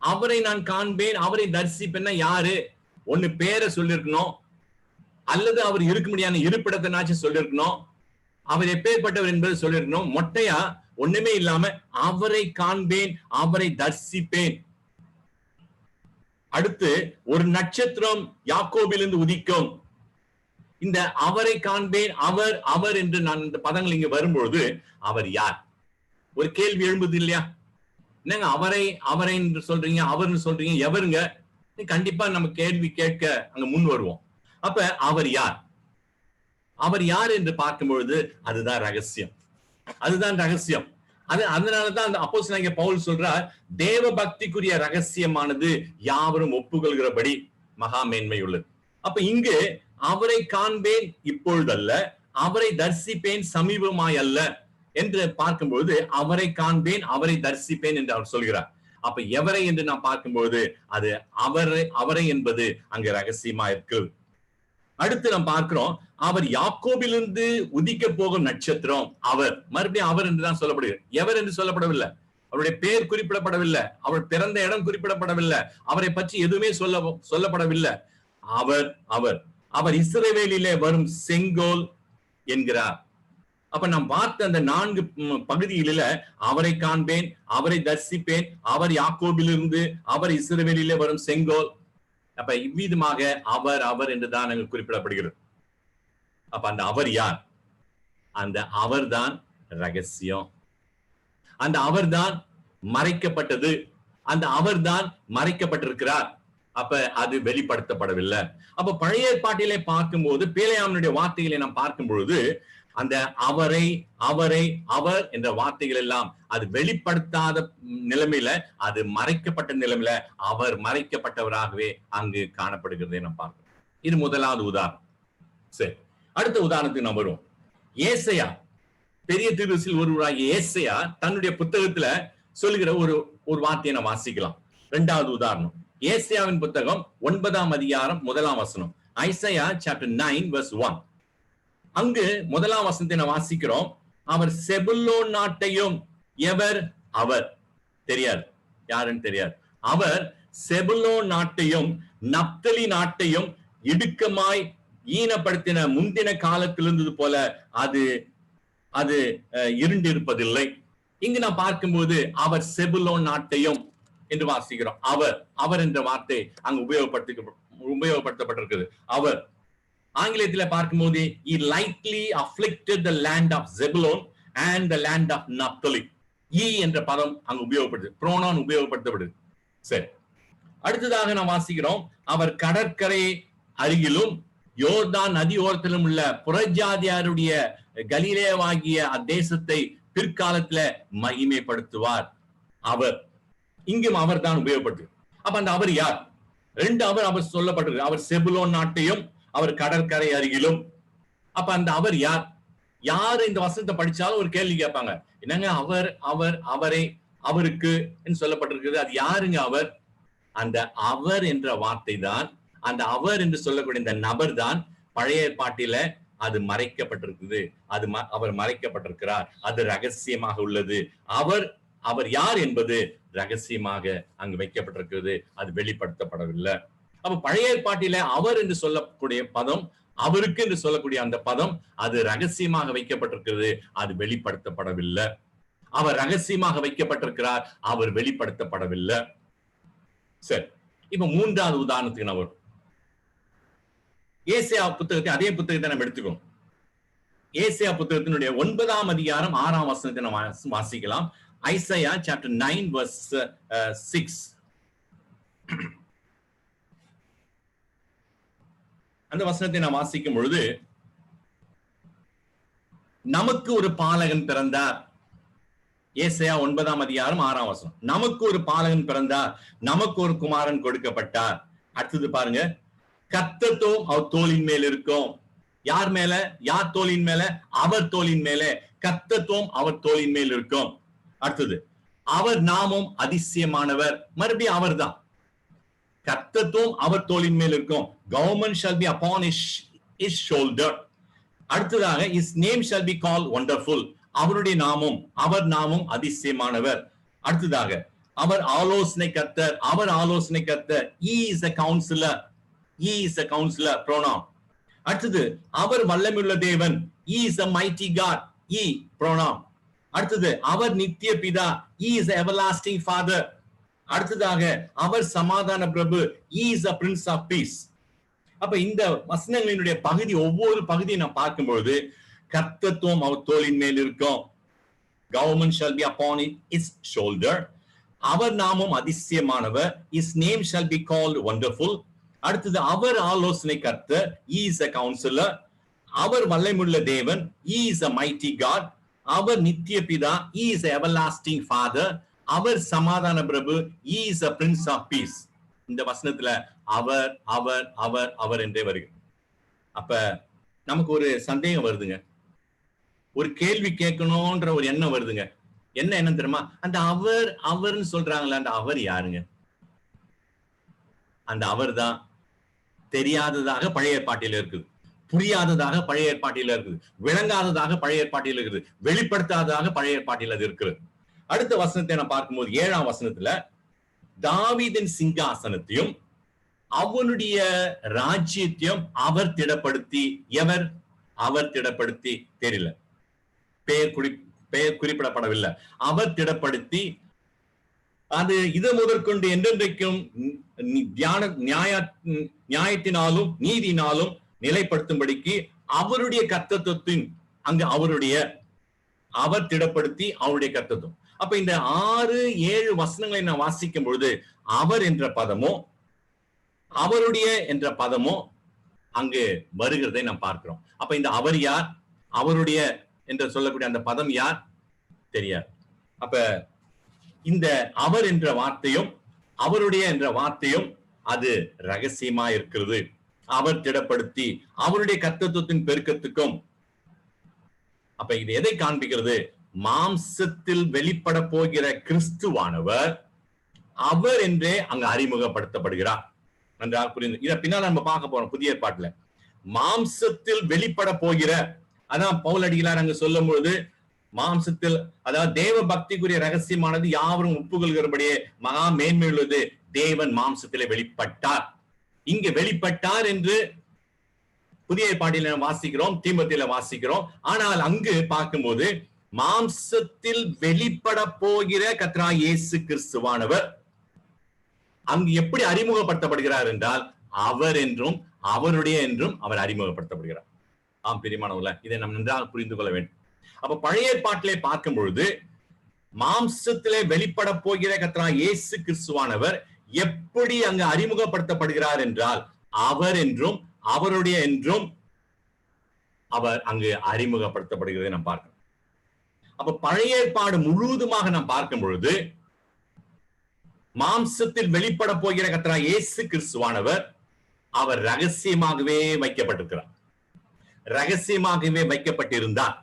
அவரை நான் காண்பேன், அவரை தரிசிப்பேன்னா யாரு? ஒண்ணு பேரை சொல்லிருக்கணும், அல்லது அவர் இருக்க முடியாத இருப்பிடத்தினாச்சும் சொல்லிருக்கணும், அவர் எப்பேற்பட்டவர் என்பதை சொல்லிருக்கணும். மொட்டையா ஒண்ணுமே இல்லாம அவரை காண்பேன், அவரை தரிசிப்பேன். அடுத்து ஒரு நட்சத்திரம் யாக்கோபிலிருந்து உதிக்கும். இந்த அவரை காண்பேன், அவர், அவர் என்று நான் இந்த பதங்கள் இங்க வரும்பொழுது அவர் யார்? ஒரு கேள்வி எழும்புது இல்லையா? என்னங்க அவரை, அவரை என்று சொல்றீங்க, அவர்னு சொல்றீங்க, எவருங்க? கண்டிப்பா நம்ம கேள்வி கேட்க அங்க முன் வருவோம். அப்ப அவர் யார்? அவர் யார் என்று பார்க்கும் பொழுது அதுதான் ரகசியம், அதுதான் ரகசியம். அதனாலதான் அந்த அப்போஸ்தலனாகிய பவுல் சொல்றார், தேவ பக்திக்குரிய ரகசியமானது யாவரும் ஒப்புக்கொள்கிறபடி மகா மேன்மை உள்ளது. அப்ப இங்கு அவரை காண்பேன் இப்பொழுதல்ல, அவரை தரிசிப்பேன் சமீபமாய் அல்ல என்று பார்க்கும்போது அவரை காண்பேன், அவரை தரிசிப்பேன் என்று அவர் சொல்கிறார். அப்ப எவரை என்று நாம் பார்க்கும்போது அது அவரை என்பது அங்கு ரகசியமா இருக்கு. அடுத்து நாம் பார்க்கிறோம், அவர் யாக்கோபிலிருந்து உதிக்க போகும் நட்சத்திரம். அவர் மறுபடியும் அவர் என்றுதான் சொல்லப்படுகிறது, எவர் என்று சொல்லப்படவில்லை. அவருடைய பெயர் குறிப்பிடப்படவில்லை, அவர் பிறந்த இடம் குறிப்பிடப்படவில்லை, அவரை பற்றி எதுவுமே சொல்லப்படவில்லை. அவர் அவர் அவர் இஸ்ரவேலிலே வரும் செங்கோல் என்கிறார். அப்ப நாம் பார்த்த அந்த 4 பகுதிகளில அவரை காண்பேன், அவரை தரிசிப்பேன், அவர் யாக்கோபிலிருந்து, அவர் இஸ்ரவேலிலே வரும் செங்கோல். அப்ப இவ்விதமாக அவர் அவர் என்றுதான் அங்கு குறிப்பிடப்படுகிறது. அப்ப அந்த அவர் யார்? அந்த அவர்தான் ரகசியம், அந்த அவர்தான் மறைக்கப்பட்டது, அந்த அவர்தான் மறைக்கப்பட்டிருக்கிறார். அப்ப அது வெளிப்படுத்தப்படவில்லை. அப்ப பழைய ஏற்பாட்டிலே பார்க்கும்போது பீலையாமினுடைய வார்த்தைகளை நாம் பார்க்கும் பொழுது அந்த அவரை, அவரை, அவர் என்ற வார்த்தைகள் எல்லாம் அது வெளிப்படுத்தாத நிலைமையில, அது மறைக்கப்பட்ட நிலைமையில அவர் மறைக்கப்பட்டவராகவே அங்கு காணப்படுகிறதை நாம் பார்க்கிறோம். இது முதலாவது உதாரணம். சரி, அடுத்த உதாரணத்துக்கு நாம் வருவோம். ஏசையா, பெரிய தீர்க்கதரிசியில் ஒருவராகிய ஏசையா தன்னுடைய புத்தகத்துல சொல்லுகிற ஒரு வார்த்தையை நாம் வாசிக்கலாம். 2வது உதாரணம் ஏசையாவின் புத்தகம் 9ஆம் அதிகாரம் 1ஆம் வசனம். Isaiah chapter 9 verse 1. அங்கு 1ஆம் வசனத்தை நாம் வாசிக்கிறோம். அவர் செபுலோன் நாட்டையும் எவர் அவர் தெரியாது, யாருன்னு தெரியாது. அவர் செபுலோன் நாட்டையும் நப்தலி நாட்டையும் இடுக்கமாய் ஈனப்படுத்தின முந்தின காலத்தில் இருந்தது போல அது அது இருண்டிருப்பதில்லை. இங்கு நான் பார்க்கும்போது அவர் செபுலோன் நாட்டையும் என்று வாசிக்கிறோம். அவர் என்ற வார்த்தை அங்கு உபயோகப்படுத்தப்பட்டிருக்கிறது. அவர் ஆங்கிலத்தில் பார்க்கும்போது he lightly afflicted the land of Zebulun and the land of Naphtali. என்ற பதம் அங்கு உபயோகப்படுது, புரோனான் உபயோகப்படுத்தப்படுது. சரி, அடுத்ததாக நாம் வாசிக்கிறோம், அவர் கடற்கரை அருகிலும் யோர்தான் நதி ஓரத்திலும் உள்ள புறஜாதியாருடைய கலிலேயாகிய அத்தேசத்தை பிற்காலத்துல மகிமைப்படுத்துவார். அவர் இங்கும் அவர் தான் உபயோகப்படுத்து. அப்ப அந்த அவர் யார்? ரெண்டு அவர் சொல்லப்பட்டிருக்கு. அவர் செபுலோன் நாட்டையும் அவர் கடற்கரை அருகிலும். அப்ப அந்த அவர் யார்? யாரு இந்த வசனத்தை படிச்சாலும் ஒரு கேள்வி கேட்பாங்க, என்னங்க அவரை அவருக்கு சொல்லப்பட்டிருக்கிறது, அது யாருங்க அவர்? அந்த அவர் என்ற வார்த்தை தான், அந்த அவர் என்று சொல்லக்கூடிய இந்த நபர் தான் பழைய ஏற்பாட்டில அது மறைக்கப்பட்டிருக்குது. அவர் மறைக்கப்பட்டிருக்கிறார், அது ரகசியமாக உள்ளது. அவர் யார் என்பது ரகசியமாக அங்கு வைக்கப்பட்டிருக்கிறது, அது வெளிப்படுத்தப்படவில்லை. அப்ப பழைய ஏற்பாட்டில அவர் என்று சொல்லக்கூடிய பதம், அவருக்கு என்று சொல்லக்கூடிய அந்த பதம், அது ரகசியமாக வைக்கப்பட்டிருக்கிறது, அது வெளிப்படுத்தப்படவில்லை. அவர் ரகசியமாக வைக்கப்பட்டிருக்கிறார், அவர் வெளிப்படுத்தப்படவில்லை. சரி, இப்ப மூன்றாவது உதாரணத்துக்கு நான் வரும். ஏசாயா புத்தகத்தை, அதே புத்தகத்தை நம்ம எடுத்துக்கோம். ஏசாயா புத்தகத்தினுடைய 9ஆம் அதிகாரம் 6ஆம் வசனத்தை நம்ம வாசிக்கலாம். Isaiah chapter 9 verse 6. அந்த வசனத்தை நான் வாசிக்கும் பொழுது, நமக்கு ஒரு பாலகன் பிறந்தார். ஏசாயா 9ஆம் அதிகாரம் 6ஆம் வசனம். நமக்கு ஒரு பாலகன் பிறந்தார், நமக்கு ஒரு குமாரன் கொடுக்கப்பட்டார். அடுத்தது பாருங்க, கர்த்தத்துவம் அவர் தோளின் மேல் இருக்கும். யார் மேல? யார் தோளின் மேல? அவர் தோளின் மேல கர்த்தத்துவம் அவர் தோளின் மேல் இருக்கும். அடுத்தது, அவர் நாமும் அதிசயமானவர். மறுபடியும் அவர் தான். கர்த்தத்துவம் அவர் தோளின் மேல் இருக்கும். Government shall be upon his shoulder. அடுத்ததாக, his name shall be called wonderful. அவருடைய நாமம், அவர் நாமம் அதிசயமானவர். அடுத்ததாக, அவர் ஆலோசனை கர்த்தர், அவர் ஆலோசனை கர்த்தர். He is a counselor. He is a counselor pronoun. அடுத்தது, அவர் வல்லமையுள்ள தேவன். He is a mighty God. He pronoun. அடுத்தது, அவர் நித்திய பிதா. He is the everlasting father. அடுத்ததாக, அவர் சமாதான பிரபு. He is a prince of peace. அப்ப இந்த வசனங்களினுடைய பகுதி, ஒவ்வொரு பகுதியை நான் பார்க்கும்பொழுது, கர்த்தத்துவம் அவர் தோளின் மேல் இருக்கும். Government shall be upon his shoulder. அவர் நாமம் அதிசயமானவர். His name shall be called wonderful. அடுத்தது, அவர் ஆலோசனை கர்த்தர். He is a counselor. அவர் வல்லமையுள்ள தேவன். He is a mighty God. அவர் நித்திய பிதா. He is a everlasting father. அவர் சமாதான பிரபு. He is a prince of peace. இந்த வசனத்துல அவர் அவர் அவர் அவர் என்றே வருகிறது. அப்ப நமக்கு ஒரு சந்தேகம் வருதுங்க, ஒரு கேள்வி கேட்கணும்ன்ற ஒரு எண்ணம் வருதுங்க. என்ன தெரியுமா? அந்த அவர்னு சொல்றாங்களா, அந்த அவர் யாருங்க? அந்த அவர் தான் தெரியாததாக பழைய ஏற்பாட்டில இருக்குது, புரியாததாக பழைய ஏற்பாட்டில இருக்குது, விளங்காததாக பழைய ஏற்பாட்டில இருக்குது, வெளிப்படுத்தாததாக பழைய ஏற்பாட்டில் அது இருக்கிறது. அடுத்த வசனத்தை நான் பார்க்கும்போது 7ஆம் வசனத்துல, தாவீதின் சிங்காசனத்தையும் அவனுடைய ராஜ்யத்தையும் அவர் திடப்படுத்தி. அவர் திடப்படுத்தி தெரியல, பெயர் குறிப்பிடப்படவில்லை. அவர் திடப்படுத்தி அது இது முதற்கொண்டு என்றென்றைக்கும் நியாயத்தினாலும் நீதினாலும் நிலைப்படுத்தும்படிக்கு அவருடைய கர்த்தத்துவத்தின் அங்கு அவர் திடப்படுத்தி அவருடைய கர்த்தத்துவம். அப்ப இந்த 6-7 வசனங்களை நான் வாசிக்கும் பொழுது, அவர் என்ற பதமோ அவருடைய என்ற பதமோ அங்கு வருகிறதை நாம் பார்க்கிறோம். அப்ப இந்த அவர் யார், அவருடைய என்று சொல்லக்கூடிய அந்த பதம் யார் தெரியாது. அப்ப இந்த அவர் என்ற வார்த்தையும் அவருடைய என்ற வார்த்தையும் அது ரகசியமா இருக்கிறது. அவர் திடப்படுத்தி அவருடைய கர்த்தத்துவத்தின் பெருக்கத்துக்கும். அப்ப இது எதை காண்பிக்கிறது? மாம்சத்தில் வெளிப்பட போகிற கிறிஸ்துவானவர் அவர் என்றே அங்கு அறிமுகப்படுத்தப்படுகிறார். நன்றாக புரிந்து, இதை பின்னால் நம்ம பார்க்க போறோம். புதிய ஏற்பாட்டுல மாம்சத்தில் வெளிப்பட போகிற, அதான் பவுல் அடிகளார் அங்கு சொல்லும் பொழுது மாம்சத்தில், அதாவது தேவ பக்திக்குரிய ரகசியமானது யாவரும் ஒப்புக்கொள்கிறபடியே மகா மேன்மையுள்ளது. தேவன் மாம்சத்திலே வெளிப்பட்டார். இங்க வெளிப்பட்டார் என்று புதிய ஏற்பாட்டில வாசிக்கிறோம், தீமோத்தேயுல வாசிக்கிறோம். ஆனால் அங்கு பார்க்கும்போது மாம்சத்தில் வெளிப்பட போகிற கர்த்தராகிய இயேசு கிறிஸ்துவானவர் அங்கு எப்படி அறிமுகப்படுத்தப்படுகிறார் என்றால் அவர் என்றும் அவருடைய என்றும் அவர் அறிமுகப்படுத்தப்படுகிறார். ஆம் பிரியமானவர்களே, இதை நாம் நன்றாக புரிந்து கொள்ள வேண்டும். அப்ப பழைய ஏற்பாட்டிலே பார்க்கும் பொழுது மாம்சத்திலே வெளிப்பட போகிற கர்த்தராகிய இயேசு கிறிஸ்துவானவர் எப்படி அங்கு அறிமுகப்படுத்தப்படுகிறார் என்றால் அவர் என்றும் அவருடைய என்றும் அவர் அங்கு அறிமுகப்படுத்தப்படுகிறதை நாம் பார்க்கிறோம். அப்ப பழைய ஏற்பாடு முழுவதுமாக நாம் பார்க்கும் பொழுது மாம்சத்தில் வெளிப்பட போகிற கர்த்தராகிய இயேசு கிறிஸ்துவானவர் அவர் ரகசியமாகவே வைக்கப்பட்டிருக்கிறார். ரகசியமாகவே வைக்கப்பட்டிருந்தார்,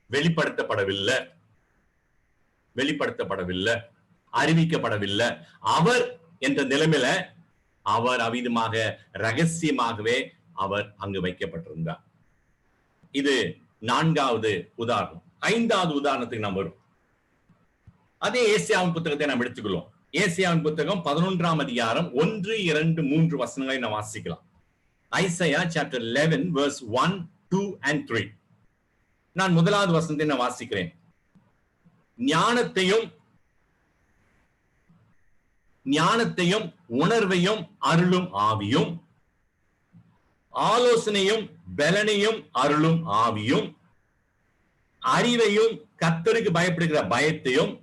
வெளிப்படுத்தப்படவில்லை, அறிவிக்கப்படவில்லை. அவர் என்ற நிலைமையில அவர் அவிதமாக ரகசியமாகவே அவர் அங்கு வைக்கப்பட்டிருந்தார். இது 4வது உதாரணம். 5வது உதாரணத்துக்கு நாம் வரும். அதே ஏசாயாவின் புத்தகத்தை நாம் எடுத்துக்கொள்வோம். ஏசாயாவின் புத்தகம் 11ஆம் அதிகாரம் 1, 2, 3 வசனங்களை நாம் வாசிக்கலாம். Isaiah chapter 11 verse 1, 2 and 3. நான் 1வது வசனத்தை நான் வாசிக்கிறேன். ஞானத்தையும் உணர்வையும் அருளும் ஆவியும், ஆலோசனையும் பலனையும் அருளும் ஆவியும், அறிவையும் கர்த்தருக்கு பயப்படுகிற பயத்தையும்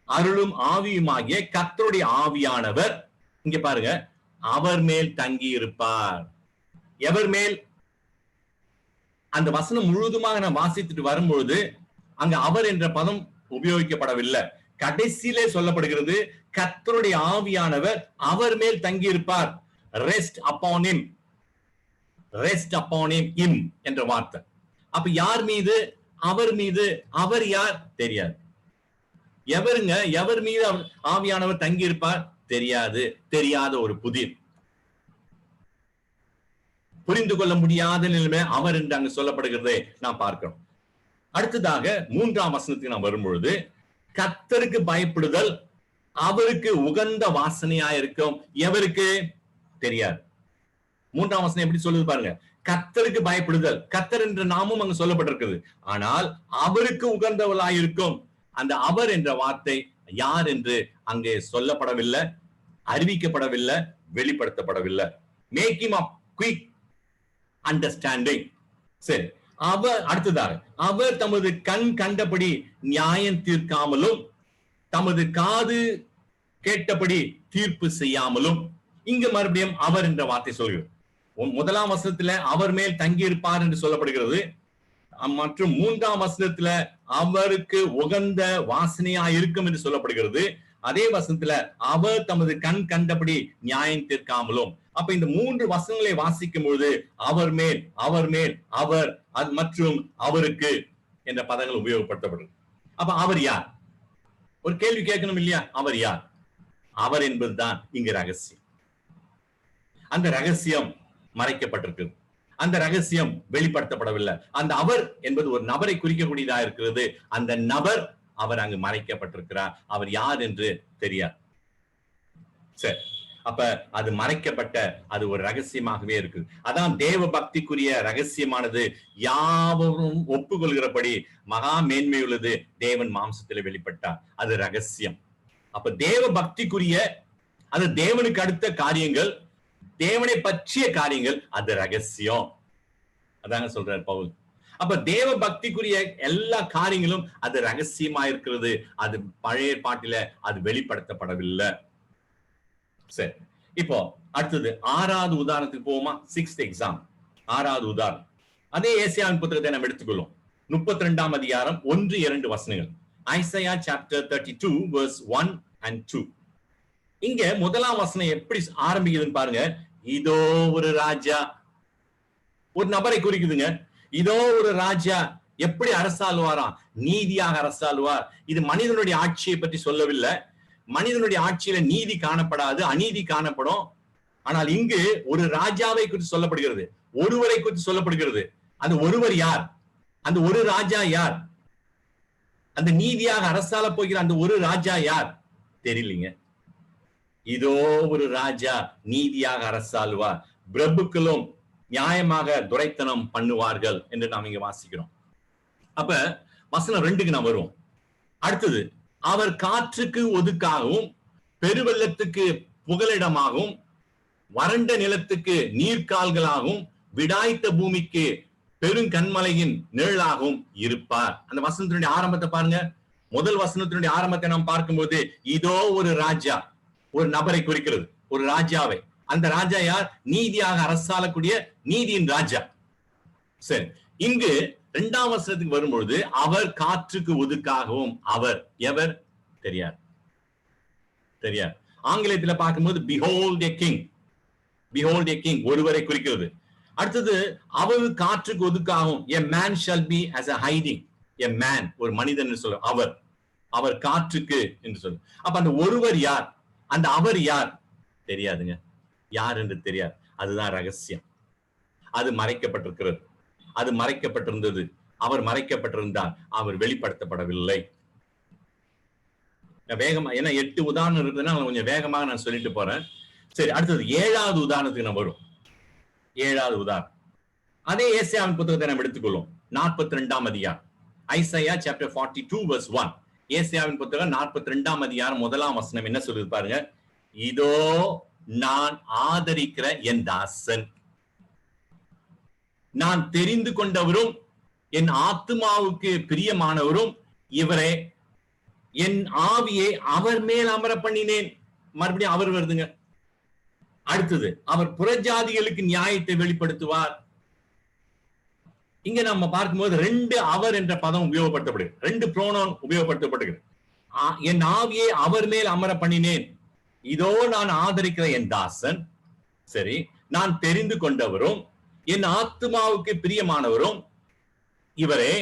அருளும் ஆவியுமாகிய கர்த்தருடைய ஆவியானவர், இங்க பாருங்க, அவர் மேல் தங்கி இருப்பார். எவர் மேல்? அந்த வசனம் முழுவதுமாக நான் வாசித்துட்டு வரும்பொழுது அங்க அவர் என்ற பதம் உபயோகிக்கப்படவில்லை. கடைசியிலே சொல்லப்படுகிறது கர்த்தருடைய ஆவியானவர் அவர் மேல் தங்கி இருப்பார். Rest upon him, rest upon him என்ற வார்த்தை. அப்ப யார் மீது? அவர் மீது. அவர் யார்? தெரியாது. எவருங்க? எவர் மீது ஆவியானவர் தங்கி இருப்பார்? தெரியாது. தெரியாத ஒரு புதிர், புரிந்து கொள்ள முடியாத நிலைமை அவர் என்று அங்கு சொல்லப்படுகிறதை நாம் பார்க்கிறோம். அடுத்ததாக 3ஆம் வசனத்துக்கு நாம் வரும்பொழுது கர்த்தருக்கு பயப்படுதல் அவருக்கு உகந்த வாசனையா இருக்கும். எவருக்கு? தெரியாது. 3ஆம் வசனம் எப்படி சொல்லுது பாருங்க. கர்த்தருக்கு பயப்படுதல், கர்த்தர் என்ற நாமும் அங்கு சொல்லப்பட்டிருக்குது. ஆனால் அவருக்கு உகந்தவளாய் இருக்கும். அந்த அவர் என்ற வார்த்தை யார் என்று அங்கே சொல்லப்படவில்லை, அறிவிக்கப்படவில்லை, வெளிப்படுத்தப்படவில்லை. Make him up quick understanding. சரி, அவர் அடுத்ததாக அவர் தமது கண் கண்டபடி நியாயம் தீர்க்காமலும் தமது காது கேட்டபடி தீர்ப்பு செய்யாமலும். இங்கு மறுபடியும் அவர் என்ற வார்த்தை சொல்கிறது. 1ஆம் வசனத்துல அவர் மேல் தங்கி இருப்பார் என்று சொல்லப்படுகிறது. மற்றும் 3ஆம் வசனத்துல அவருக்கு உகந்த வாசனையா இருக்கும் என்று சொல்லப்படுகிறது. அதே வசனத்துல அவர் தமது கண் கண்டபடி நியாயம் தீர்க்காமலும். அப்ப இந்த 3 வசனங்களை வாசிக்கும் பொழுது அவர் மேல், அவர் மேல், அவர் மற்றும் அவருக்கு என்ற பதங்கள் உபயோகப்படுத்தப்படுது. அப்ப அவர் யார்? ஒரு கேள்வி கேட்கணும் இல்லையா? அவர் யார்? அவர் என்பதுதான் இங்கு ரகசியம். அந்த ரகசியம் மறைக்கப்பட்டிருக்கு, அந்த ரகசியம் வெளிப்படுத்தப்படவில்லை. அந்த அவர் என்பது ஒரு நபரை குறிக்கக்கூடியதா இருக்கிறது. அந்த நபர் அவர் அங்கு மறைக்கப்பட்டிருக்கிறார். அவர் யார் என்று தெரியாது. சரி, அப்ப அது மறைக்கப்பட்ட, அது ஒரு ரகசியமாகவே இருக்கு. அதான் தேவ பக்திக்குரிய ரகசியமானது யாவரும் ஒப்புக்கொள்கிறபடி மகா மேன்மையுள்ளது. தேவன் மாம்சத்தில் வெளிப்பட்டார், அது ரகசியம். அப்ப தேவ பக்திக்குரிய, அது தேவனுக்கு அடுத்த காரியங்கள், தேவனை பற்றிய காரியங்கள், அது ரகசியம். அதாங்க சொல்றார் பவுல். அப்ப தேவ பக்திக்குரிய எல்லா காரியங்களும் அது ரகசியமா இருக்கிறது. அது பழைய பாட்டில அது வெளிப்படுத்தப்படவில்லை. சரி, இப்போ அடுத்தது 6வது உதாரணத்துக்கு போவோமா? 6th எக்ஸாம், 6வது உதாரணம். அதே ஏசாயாவின் புத்தகத்தை நாம் எடுத்துக்கொள்ளும். 32ஆம் அதிகாரம் 1, 2 வசனங்கள். Isaiah chapter 32 verse 1 and 2. இங்க 1ஆம் வசனம் எப்படி ஆரம்பிக்குதுன்னு பாருங்க. இதோ ஒரு ராஜா, ஒரு நபரை குறிக்குதுங்க. இதோ ஒரு ராஜா எப்படி அரசாளுவாராம்? நீதியாக அரசாளுவார். இது மனிதனுடைய ஆட்சியை பற்றி சொல்லவில்லை. மனிதனுடைய ஆட்சியில நீதி காணப்படாது, அநீதி காணப்படும். ஆனால் இங்கு ஒரு ராஜாவை குறித்து சொல்லப்படுகிறது, ஒருவரை குறித்து சொல்லப்படுகிறது. அந்த ஒருவர் யார்? அந்த ஒரு ராஜா யார்? அந்த நீதியாக அரசால போகிற அந்த ஒரு ராஜா யார் தெரியலீங்க. இதோ ஒரு ராஜா நீதியாக அரசாளுவார், பிரபுக்களும் நியாயமாக துரைத்தனம் பண்ணுவார்கள் என்று நாம் இங்க வாசிக்கிறோம். அப்ப வசனம் 2க்கு நாம் வருவோம். அடுத்தது, அவர் காற்றுக்கு ஒதுக்காகவும் பெருவெள்ளத்துக்கு புகலிடமாகவும் வறண்ட நிலத்துக்கு நீர்க்கால்களாகவும் விடாய்த்த பூமிக்கு பெருங்கண்மலையின் நிழலாகவும் இருப்பார். அந்த வசனத்தினுடைய ஆரம்பத்தை பாருங்க. முதல் வசனத்தினுடைய ஆரம்பத்தை நாம் பார்க்கும்போது இதோ ஒரு ராஜா, ஒரு நபரை குறிக்கிறது, ஒரு ராஜாவை. அந்த ராஜா யார்? நீதியாக அரசாளக்கூடிய நீதியின் ராஜா. சரி, இங்கு 2ஆம் வசனத்துக்கு வரும்பொழுது அவர் காற்றுக்கு ஒதுக்காகவும், அவர் எவர் தெரியாது. ஆங்கிலத்துல பார்க்கும்போது behold a king, behold a king, ஒருவரை குறிக்கிறது. அடுத்தது, அவர் காற்றுக்கு ஒதுக்காகவும், a man shall be as a hiding, a man, ஒரு மனிதன் என்று சொல்ல, அவர் காற்றுக்கு என்று சொல்ல. அப்ப அந்த ஒருவர் யார், அந்த அவர் யார் தெரியாதுங்க. யார் என்று தெரியாது. அதுதான் ரகசியம். அது மறைக்கப்பட்டிருக்கிறது, அது மறைக்கப்பட்டிருந்தது. அவர் மறைக்கப்பட்டிருந்தார், அவர் வெளிப்படுத்தப்படவில்லை. வேகமா, ஏன்னா 8 உதாரணம் இருக்குதுன்னா கொஞ்சம் வேகமாக நான் சொல்லிட்டு போறேன். சரி, அடுத்தது 7வது உதாரணத்துக்கு நம்ம வரும். 7வது உதாரணம் அதே ஏசாயாவின் புத்தகத்தை நாம் எடுத்துக்கொள்ளும். 42ஆம் அதிகாரம், ஐசையா சாப்டர் 42 verse 1. ஏசாயாவின் புத்தகம் 42ஆம் அதிகாரம் 1ஆம் வசனம் என்ன சொல்லுது பாருங்க. இதோ நான் ஆதரிக்கிற என் தாசன், நான் தெரிந்து கொண்டவரும் என் ஆத்துமாவுக்கு பிரியமானவரும் இவரே, என் ஆவியை அவர் மேல் அமர பண்ணினேன். மறுபடியும் அவர் வருதுங்க. அடுத்தது, அவர் புறஜாதிகளுக்கு நியாயத்தை வெளிப்படுத்துவார். இங்க நம்ம பார்க்கும்போது 2 அவர் என்ற பதம் உபயோகப்படுத்தப்படுகிறது, 2 புரோனவுன் உபயோகப்படுத்தப்படுகிறது. என் ஆவியை அவர் மேல் அமர பண்ணினேன், இதோ நான் ஆதரிக்கிற என் தாசன், சரி, நான் தெரிந்து கொண்டவரும் என் ஆத்துமாவுக்கு பிரியமானவரும் இவரே,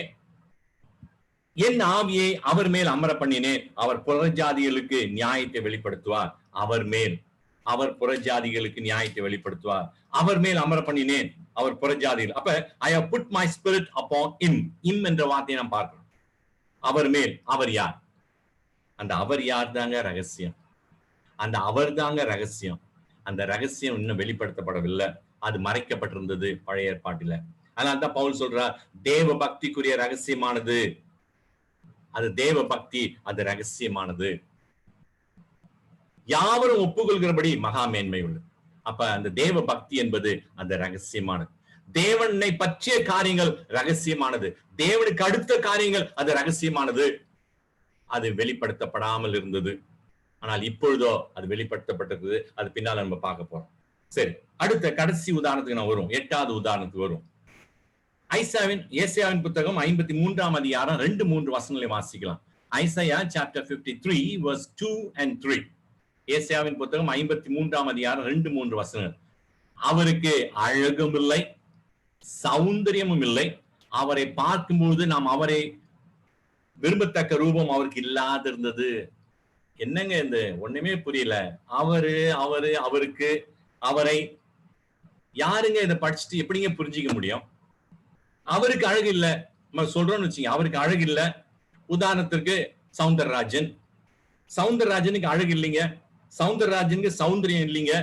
என் ஆவியை அவர் மேல் அமர பண்ணினேன், அவர் புறஜாதிகளுக்கு நியாயத்தை வெளிப்படுத்துவார். அவர் மேல், அவர் புறஜாதிகளுக்கு நியாயத்தை வெளிப்படுத்துவார். அவர் மேல் அமர பண்ணினேன், அவர் புறஜாதிகள். அப்ப I have put my spirit upon him. him என்ற வார்த்தையை நாம் பார்க்கிறோம். அவர் மேல், அவர் யார்? அந்த அவர் யார் தாங்க ரகசியம். அந்த அவர் தாங்க ரகசியம். அந்த ரகசியம் இன்னும் வெளிப்படுத்தப்படவில்லை, அது மறைக்கப்பட்டிருந்தது பழைய ஏற்பாட்டில. அதனால தான் பவுல் சொல்றார், தேவ பக்திக்குரிய ரகசியமானது, அது தேவ பக்தி, அது ரகசியமானது, யாவரும் ஒப்புக்கொள்கிறபடி மகா மேன்மை உள்ளது. அப்ப அந்த தேவ பக்தி என்பது அந்த ரகசியமானது. தேவனை பற்றிய காரியங்கள் ரகசியமானது, தேவனுக்கு அடுத்த காரியங்கள் அது ரகசியமானது. அது வெளிப்படுத்தப்படாமல் இருந்தது, ஆனால் இப்பொழுதோ அது வெளிப்படுத்தப்பட்டிருக்குது. அது பின்னால் நம்ம பார்க்க போறோம். சரி, அடுத்த கடைசி உதாரணத்துக்கு நான் வரும். 8வது உதாரணத்துக்கு வரும். ஏசாயாவின் புத்தகம் 53ஆம் அதிகாரம் 2-3 வசனங்களை வாசிக்கலாம். Isaiah chapter 53 verse 2 and 3. ஏசாயாவின் புத்தகம் 53ஆம் அதிகாரம் 2-3 வசனங்கள். அவருக்கு அழகும் இல்லை, சௌந்தரியமும் இல்லை, அவரை பார்க்கும்போது நாம் அவரை விரும்பத்தக்க ரூபம் அவருக்கு இல்லாத இருந்தது. என்னங்க இந்த ஒண்ணுமே புரியல. அவருக்கு அவரை யாருங்க இதை படிச்சுட்டு எப்படிங்க புரிஞ்சிக்க முடியும்? அவருக்கு அழகு இல்ல, நம்ம சொல்றோம்னு வச்சுங்க, அவருக்கு அழகு இல்ல. உதாரணத்திற்கு சவுந்தரராஜனுக்கு அழகு இல்லைங்க, சவுந்தரராஜனுக்கு சௌந்தரியம் இல்லைங்க,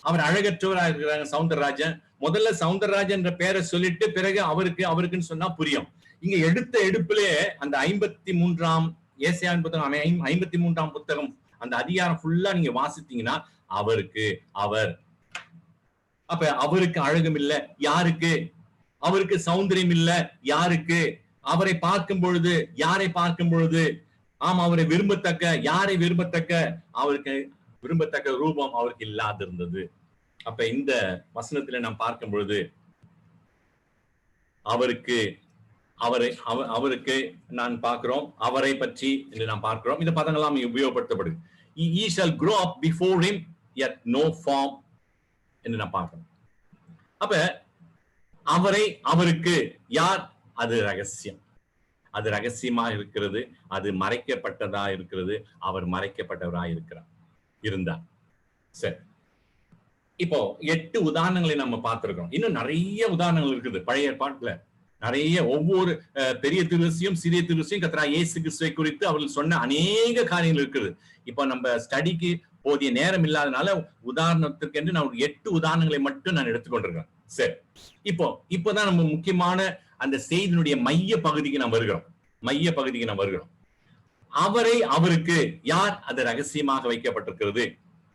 அவர் அழகற்றவராக இருக்கிறாங்க சவுந்தரராஜன். முதல்ல சவுந்தரராஜன் என்ற பெயரை சொல்லிட்டு பிறகு அவருக்குன்னு சொன்னா புரியும். இங்க எடுத்த எடுப்பிலே அந்த 53ஆம் ஏசாயாவின் புத்தகம் 53ஆம் புத்தகம் அந்த அதிகாரம் ஃபுல்லா நீங்க வாசித்தீங்கன்னா அவர், அப்ப அவருக்கு அழகும் இல்ல யாருக்கு? அவருக்கு சௌந்தரியம் இல்ல யாருக்கு? அவரை பார்க்கும் பொழுது, யாரை பார்க்கும் பொழுது, அவரை விரும்பத்தக்க, யாரை விரும்பத்தக்க, அவருக்கு விரும்பத்தக்க ரூபம் அவருக்கு இல்லாது இருந்தது. அப்ப இந்த வசனத்துல நாம் பார்க்கும் பொழுது அவருக்கு நான் பார்க்கிறோம், அவரை பற்றி என்று நாம் பார்க்கிறோம். இந்த பதங்கள்லாம் உபயோகப்படுத்தப்படுது. He shall grow up before him yet no form என்று நான் பார்க்கிறோம். அப்ப அவருக்கு யார்? அது ரகசியம், அது ரகசியமாக இருக்கிறது, அது மறைக்கப்பட்டதா இருக்கிறது. அவர் மறைக்கப்பட்டவராக இருந்தார். சரி, இப்போ 8 உதாரணங்களை நம்ம பார்த்திருக்கோம். இன்னும் நிறைய உதாரணங்கள் இருக்குது பழைய ஏற்பாட்டுல, நிறைய ஒவ்வொரு பெரிய திருவசியும் சிறிய திருவசியும் கர்த்தராகிய இயேசு கிறிஸ்துவை குறித்து அவர்கள் சொன்ன அநேக காரியங்கள் இருக்குது. இப்போ நம்ம ஸ்டடிக்கு போதிய நேரம் இல்லாதனால உதாரணத்துக்கு என்று நான் ஒரு 8 உதாரணங்களை மட்டும் நான் எடுத்துக்கொண்டிருக்கேன். சரி, இப்போதான் நம்ம முக்கியமான அந்த செய்தியினுடைய மைய பகுதிக்கு நாம் வருகிறோம். அவரை அவருக்கு யார் அது ரகசியமாக வைக்கப்பட்டிருக்கிறது.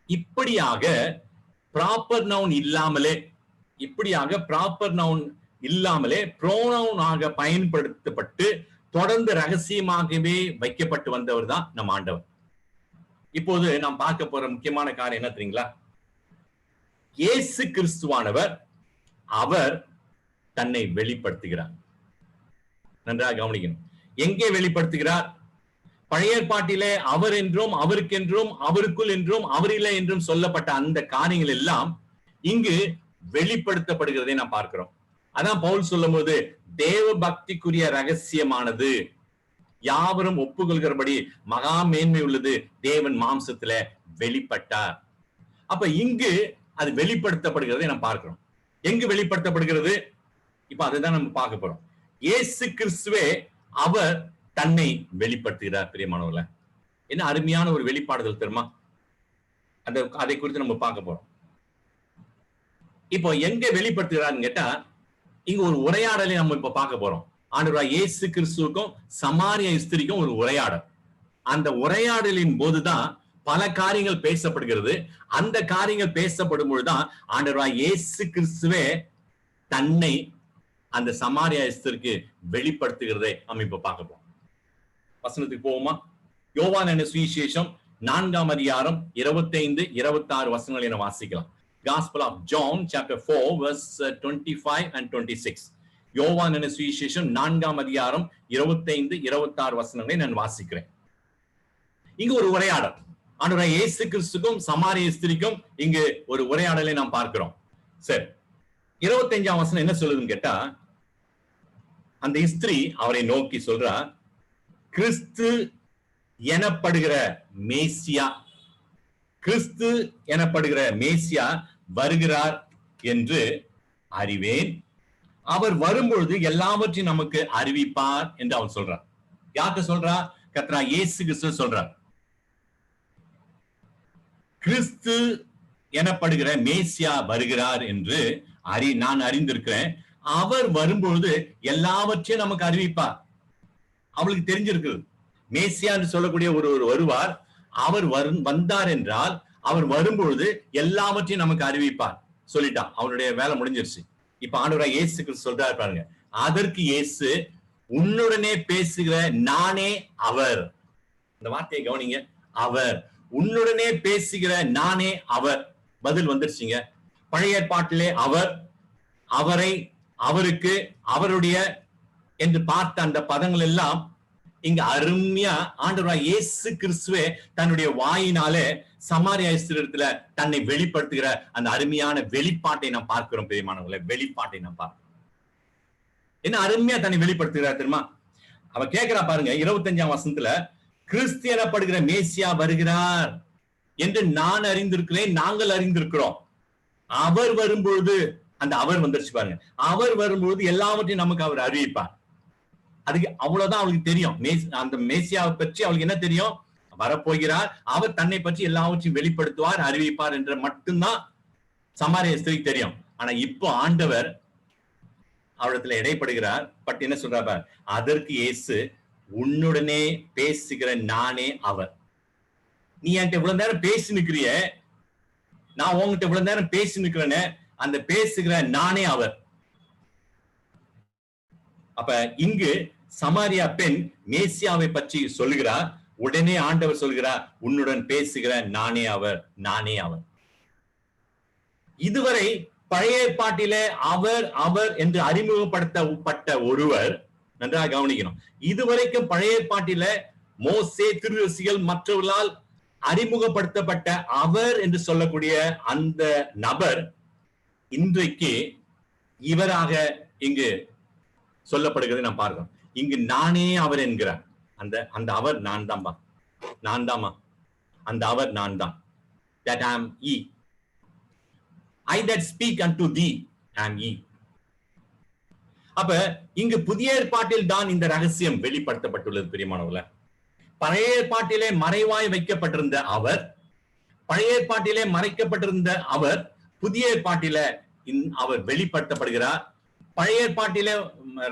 இப்படியாக ப்ராப்பர் நவுன் இல்லாமலே ப்ரோனவுன் ஆக பயன்படுத்தப்பட்டு தொடர்ந்து ரகசியமாகவே வைக்கப்பட்டு வந்தவர் தான் நம் ஆண்டவர். இப்போது நாம் பார்க்க போற முக்கியமான காரியம் என்ன தெரியுங்களா? இயேசு கிறிஸ்துவானவர் அவர் தன்னை வெளிப்படுத்துகிறார். நன்றாக கவனிக்கணும். எங்கே வெளிப்படுத்துகிறார்? பழைய ஏற்பாட்டிலே அவர் என்றும் அவருக்கென்றும் அவருக்குள் என்றும் அவரில்லை என்றும் சொல்லப்பட்ட அந்த காரியங்கள் எல்லாம் இங்கு வெளிப்படுத்தப்படுகிறதை நாம் பார்க்கிறோம். அதான் பவுல் சொல்லும் போது தேவ பக்திக்குரிய ரகசியமானது யாவரும் ஒப்புக்கொள்கிறபடி மகா மேன்மை உள்ளது, தேவன் மாம்சத்துல வெளிப்பட்டார். அப்ப இங்கு அது வெளிப்படுத்தப்படுகிறதை நாம் பார்க்கிறோம். எங்கு வெளிப்படுத்தப்படுகிறது? இப்ப அதுதான் நம்ம பார்க்க போறோம். இயேசு கிறிஸ்துவே அவர் தன்னை வெளிப்படுத்துகிறார். பிரியமானவர்களே, என்ன அருமையான ஒரு வெளிப்பாடுதல் தெரியுமா? அதை குறித்து நம்ம பார்க்க போறோம். இப்போ எங்க வெளிப்படுத்துகிறார்னு கேட்டா, இங்க ஒரு உரையாடலை நம்ம இப்ப பார்க்க போறோம். ஆண்டவராகிய இயேசு கிறிஸ்துவுக்கும் சமாரிய ஸ்திரிக்கும் ஒரு உரையாடல். அந்த உரையாடலின் போதுதான் பல காரியங்கள் பேசப்படுகிறது. அந்த காரியங்கள் பேசப்படும் பொழுதுதான் ஆண்டவராகிய இயேசு கிறிஸ்துவே தன்னை அந்த சமாரிய ஸ்திரிக்கு வெளிப்படுத்துகிறதை நம்ம இப்ப பார்க்க போறோம். வசனத்துக்கு போவோமா? யோவான் என்ற சுவிசேஷம் 4ஆம் அதிகாரம் 25, 26 வசனங்களை என வாசிக்கலாம். Gospel of John chapter 4 verse 25 and 26. யோவான் என்ற சுவிசேஷம் 4ஆம் அதிகாரம் 25, 26 வசனங்களை நான் வாசிக்கிறேன். இங்கு ஒரு உரையாடல், ஆண்டவராகிய இயேசு கிறிஸ்துக்கும் சமாரிய ஸ்திரிக்கும் இங்கு ஒரு உரையாடலை நாம் பார்க்கிறோம். சரி, 25ஆம் வசனம் என்ன சொல்லுதுன்னு கேட்டா, அந்த ஸ்திரீ அவரை நோக்கி சொல்றா, கிறிஸ்து எனப்படுகிற மேசியா வருகிறார் என்று அறிவேன். அவர் வரும்பொழுது எல்லாவற்றையும் நமக்கு அறிவிப்பார் என்று அவர் சொல்றார். யார்கிட்ட சொல்றா? கர்த்தராகிய இயேசு கிறிஸ்து சொல்றார். கிறிஸ்து எனப்படுகிற மேசியா வருகிறார் என்று நான் அறிந்திருக்கிறேன். அவர் வரும்பொழுது எல்லாவற்றையும் நமக்கு அறிவிப்பார். அவளுக்கு தெரிஞ்சிருக்கு மேசியா என்று சொல்லக்கூடிய ஒருவர் வருவார். அவர் வந்தார் என்றால் அவர் வரும்பொழுது எல்லாவற்றையும் நமக்கு அறிவிப்பார். சொல்லிட்டான், அவருடைய வேலை முடிஞ்சிருச்சு. இப்ப ஆண்டவராகிய இயேசு கிறிஸ்து சொல்றாரு பாருங்க, அதற்கு இயேசு உன்னுடனே பேசுகிற நானே அவர். இந்த வார்த்தையை கவனிங்க, அவர் உன்னுடனே பேசுகிற நானே அவர். பதில் வந்துருச்சுங்க. பழைய ஏற்பாட்டிலே அவர், அவரை, அவருக்கு, அவருடைய என்று பார்த்த அந்த பதங்கள் எல்லாம் இங்க அருமையா ஆண்டவராகிய இயேசு கிறிஸ்துவே தன்னுடைய வாயினாலே சமாரிய ஸ்திரியிடத்துல தன்னை வெளிப்படுத்துகிற அந்த அருமையான வெளிப்பாட்டை நாம் பார்க்கிறோம். பிரியமானவர்களே, வெளிப்பாட்டை நாம் பார்க்கிறோம். என்ன அருமையா தன்னை வெளிப்படுத்துகிறார் தெரியுமா? அவ கேட்கிறா பாருங்க, 25ஆம் வசனத்துல, கிறிஸ்து எனப்படுகிற மேசியா வருகிறார் என்று நான் அறிந்திருக்கிறேன், நாங்கள் அறிந்திருக்கிறோம். அவர் வரும்பொழுது, அந்த அவர் வந்துருச்சு பாருங்க, அவர் வரும்பொழுது எல்லாவற்றையும் நமக்கு அவர் அறிவிப்பார். அதுக்கு அவ்வளவுதான் அவளுக்கு தெரியும். அந்த மேசியாவை பற்றி அவளுக்கு என்ன தெரியும்? வரப்போகிறார், அவர் தன்னை பற்றி எல்லாவற்றையும் வெளிப்படுத்துவார், அறிவிப்பார் என்ற மட்டும்தான் சமாரிய ஸ்திரிக்கு தெரியும். ஆனா இப்போ ஆண்டவர் அவரிடத்துல இடைப்படுகிறார். பட் என்ன சொல்றாரு? அதற்கு இயேசு உன்னுடனே பேசுகிற நானே அவர். நீ என்கிட்ட இவ்வளவு நேரம் பேசி நிக்கிறிய, நான் உங்ககிட்ட இவ்வளவு நேரம் பேசி நிக்கிறேன்னு, அந்த பேசுகிற நானே அவர். அப்ப இங்கு சமாரியா பெண் மேசியாவை பற்றி சொல்லுகிறார். உடனே ஆண்டவர் சொல்கிறார், உன்னுடன் பேசுகிற நானே அவர், நானே அவர். இதுவரை பழைய ஏற்பாட்டிலே அவர் அவர் என்று அறிமுகப்படுத்தப்பட்ட ஒருவர், நன்றாக கவனிக்கணும், இதுவரைக்கும் பழைய ஏற்பாட்டில மோசே, திருவசிகள் மற்றவர்களால் அறிமுகப்படுத்தப்பட்ட அவர் என்று சொல்லக்கூடிய அந்த நபர் இன்றைக்கு இவராக இங்கு சொல்லப்படுகிறது நாம் பார்க்கிறோம். இங்கு நானே அவர் என்கிறார். அந்த அவர் நான் தான்பா, நான் தாமா, அந்த அவர் நான் தான். That I am ye. I that speak unto thee am ye. அப்ப இங்கு புதிய ஏற்பாட்டில் தான் இந்த ரகசியம் வெளிப்படுத்தப்பட்டுள்ளது பிரியமானவர்களே. பழைய ஏற்பாட்டிலே மறைவாய் வைக்கப்பட்டிருந்த அவர், பழைய ஏற்பாட்டிலே மறைக்கப்பட்டிருந்த அவர் புதிய ஏற்பாட்டில அவர் வெளிப்படுத்தப்படுகிறார். பழைய ஏற்பாட்டிலே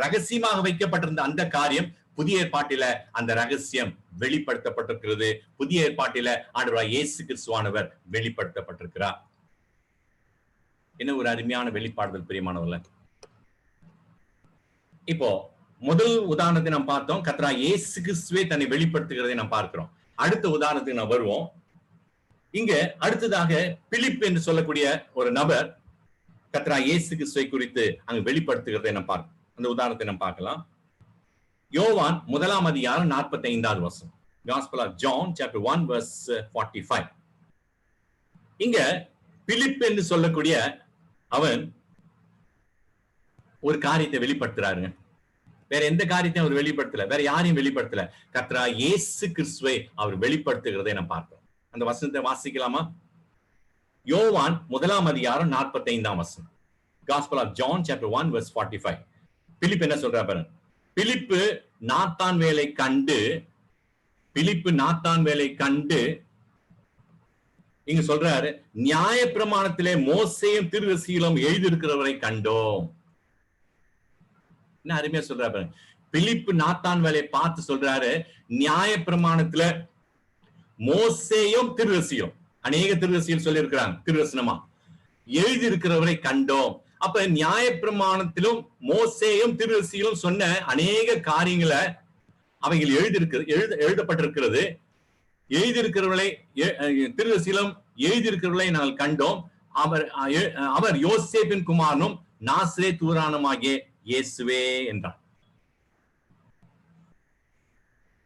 ரகசியமாக வைக்கப்பட்டிருந்த அந்த காரியம் புதிய ஏற்பாட்டில அந்த ரகசியம் வெளிப்படுத்தப்பட்டிருக்கிறது. புதிய ஏற்பாட்டில ஆண்டவராகிய இயேசு கிறிஸ்துவானவர் வெளிப்படுத்தப்பட்டிருக்கிறார். என்ன ஒரு அருமையான வெளிப்பாடுதல் பிரியமானவர்களே. இப்போ முதல் உதாரணத்தை நாம் பார்த்தோம், கர்த்தராகிய இயேசு கிறிஸ்துவே தன்னை வெளிப்படுத்துகிறதை நாம் பார்க்கிறோம். அடுத்த உதாரணத்துக்கு நாம் வருவோம். இங்க அடுத்ததாக பிலிப் என்று சொல்லக்கூடிய ஒரு நபர் கர்த்தராகிய இயேசு கிறிஸ்துவை குறித்து அங்கு வெளிப்படுத்துகிறதை நாம் பார்க்கிறோம். அந்த உதாரணத்தை நாம் பார்க்கலாம். யோவான் 1 அதிகாரம் 45வது வசனம். Gospel of John chapter 1 verse 45. இங்க பிலிப் என்று சொல்லக்கூடிய அவன் ஒரு காரியத்தை வெளிப்படுத்துறாருங்க. வேற எந்த காரியத்தையும் அவர் வெளிப்படுத்தல, வேற யாரையும் வெளிப்படுத்தல, கர்த்தராகிய இயேசு கிறிஸ்துவை அவர் வெளிப்படுத்துகிறதை நாம் பார்க்கிறோம். அந்த வசனத்தை வாசிக்கலாமா? யோவான் 1 அதிகாரம் 45ஆம் வசனம். Gospel of John chapter 1 verse 45. Philip என்ன சொல்றா பாருங்க. பிலிப்பு நாத்தான் வேலை கண்டு இங்க சொல்றாரு, நியாய பிரமாணத்திலே மோசேயும் தீர்க்கதரிசிகளும் எழுதியிருக்கிறவரை கண்டோம். என்ன அருமையா சொல்றாரு பாருங்க. பிலிப்பு நாத்தான் வேலையை பார்த்து சொல்றாரு, நியாய பிரமாணத்துல மோசேயும் தீர்க்கதரிசிகளும், அநேக தீர்க்கதரிசிகள் சொல்லி இருக்கிறாங்க தீர்க்கதரிசனமா, எழுதியிருக்கிறவரை கண்டோம். அப்ப நியாய பிரமாணத்திலும் மோசேயும் தீர்க்கதரிசிகளும் சொன்ன அநேக காரியங்களை அவைகள் எழுதப்பட்டிருக்கிறது. எழுதியிருக்கிறவர்களை தீர்க்கதரிசிகளும் எழுதியிருக்கிறவர்களை நாங்கள் கண்டோம். அவர் யோசேப்பின் குமாரனும் நாசரேத் ஊரானுமாகிய இயேசுவே என்றார்.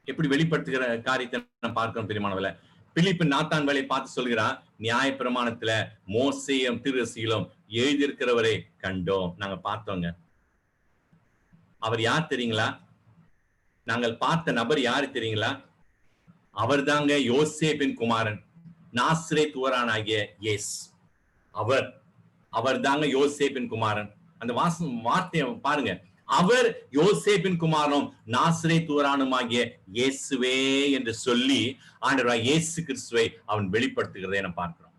எப்படி வெளிப்படுத்துகிற காரியத்தை நாம் பார்க்கிறோம் பிரியமானவர்களே. பிலிப்பு நாத்தான் வேலை பார்த்து சொல்கிறார், நியாய பிரமாணத்துல மோசேயும் தீர்க்கதரிசிகளும் எழுதியிருக்கிறவரை கண்டோம், நாங்க பார்த்தோங்க. அவர் யார் தெரியுங்களா? நாங்கள் பார்த்த நபர் யாரு தெரியுங்களா? அவர் தாங்க யோசேப்பின் குமாரன், நாசரேத் ஊரானாகிய இயேசு. அவர் தாங்க யோசேப்பின் குமாரன். அந்த வார்த்தையை பாருங்க. அவர் யோசேப்பின் குமாரனும் நாசரேத் ஊரானுமாகிய இயேசுவே என்று சொல்லி ஆண்டவராகிய இயேசு கிறிஸ்துவை அவன் வெளிப்படுத்துகிறதை நாம் பார்க்கிறோம்.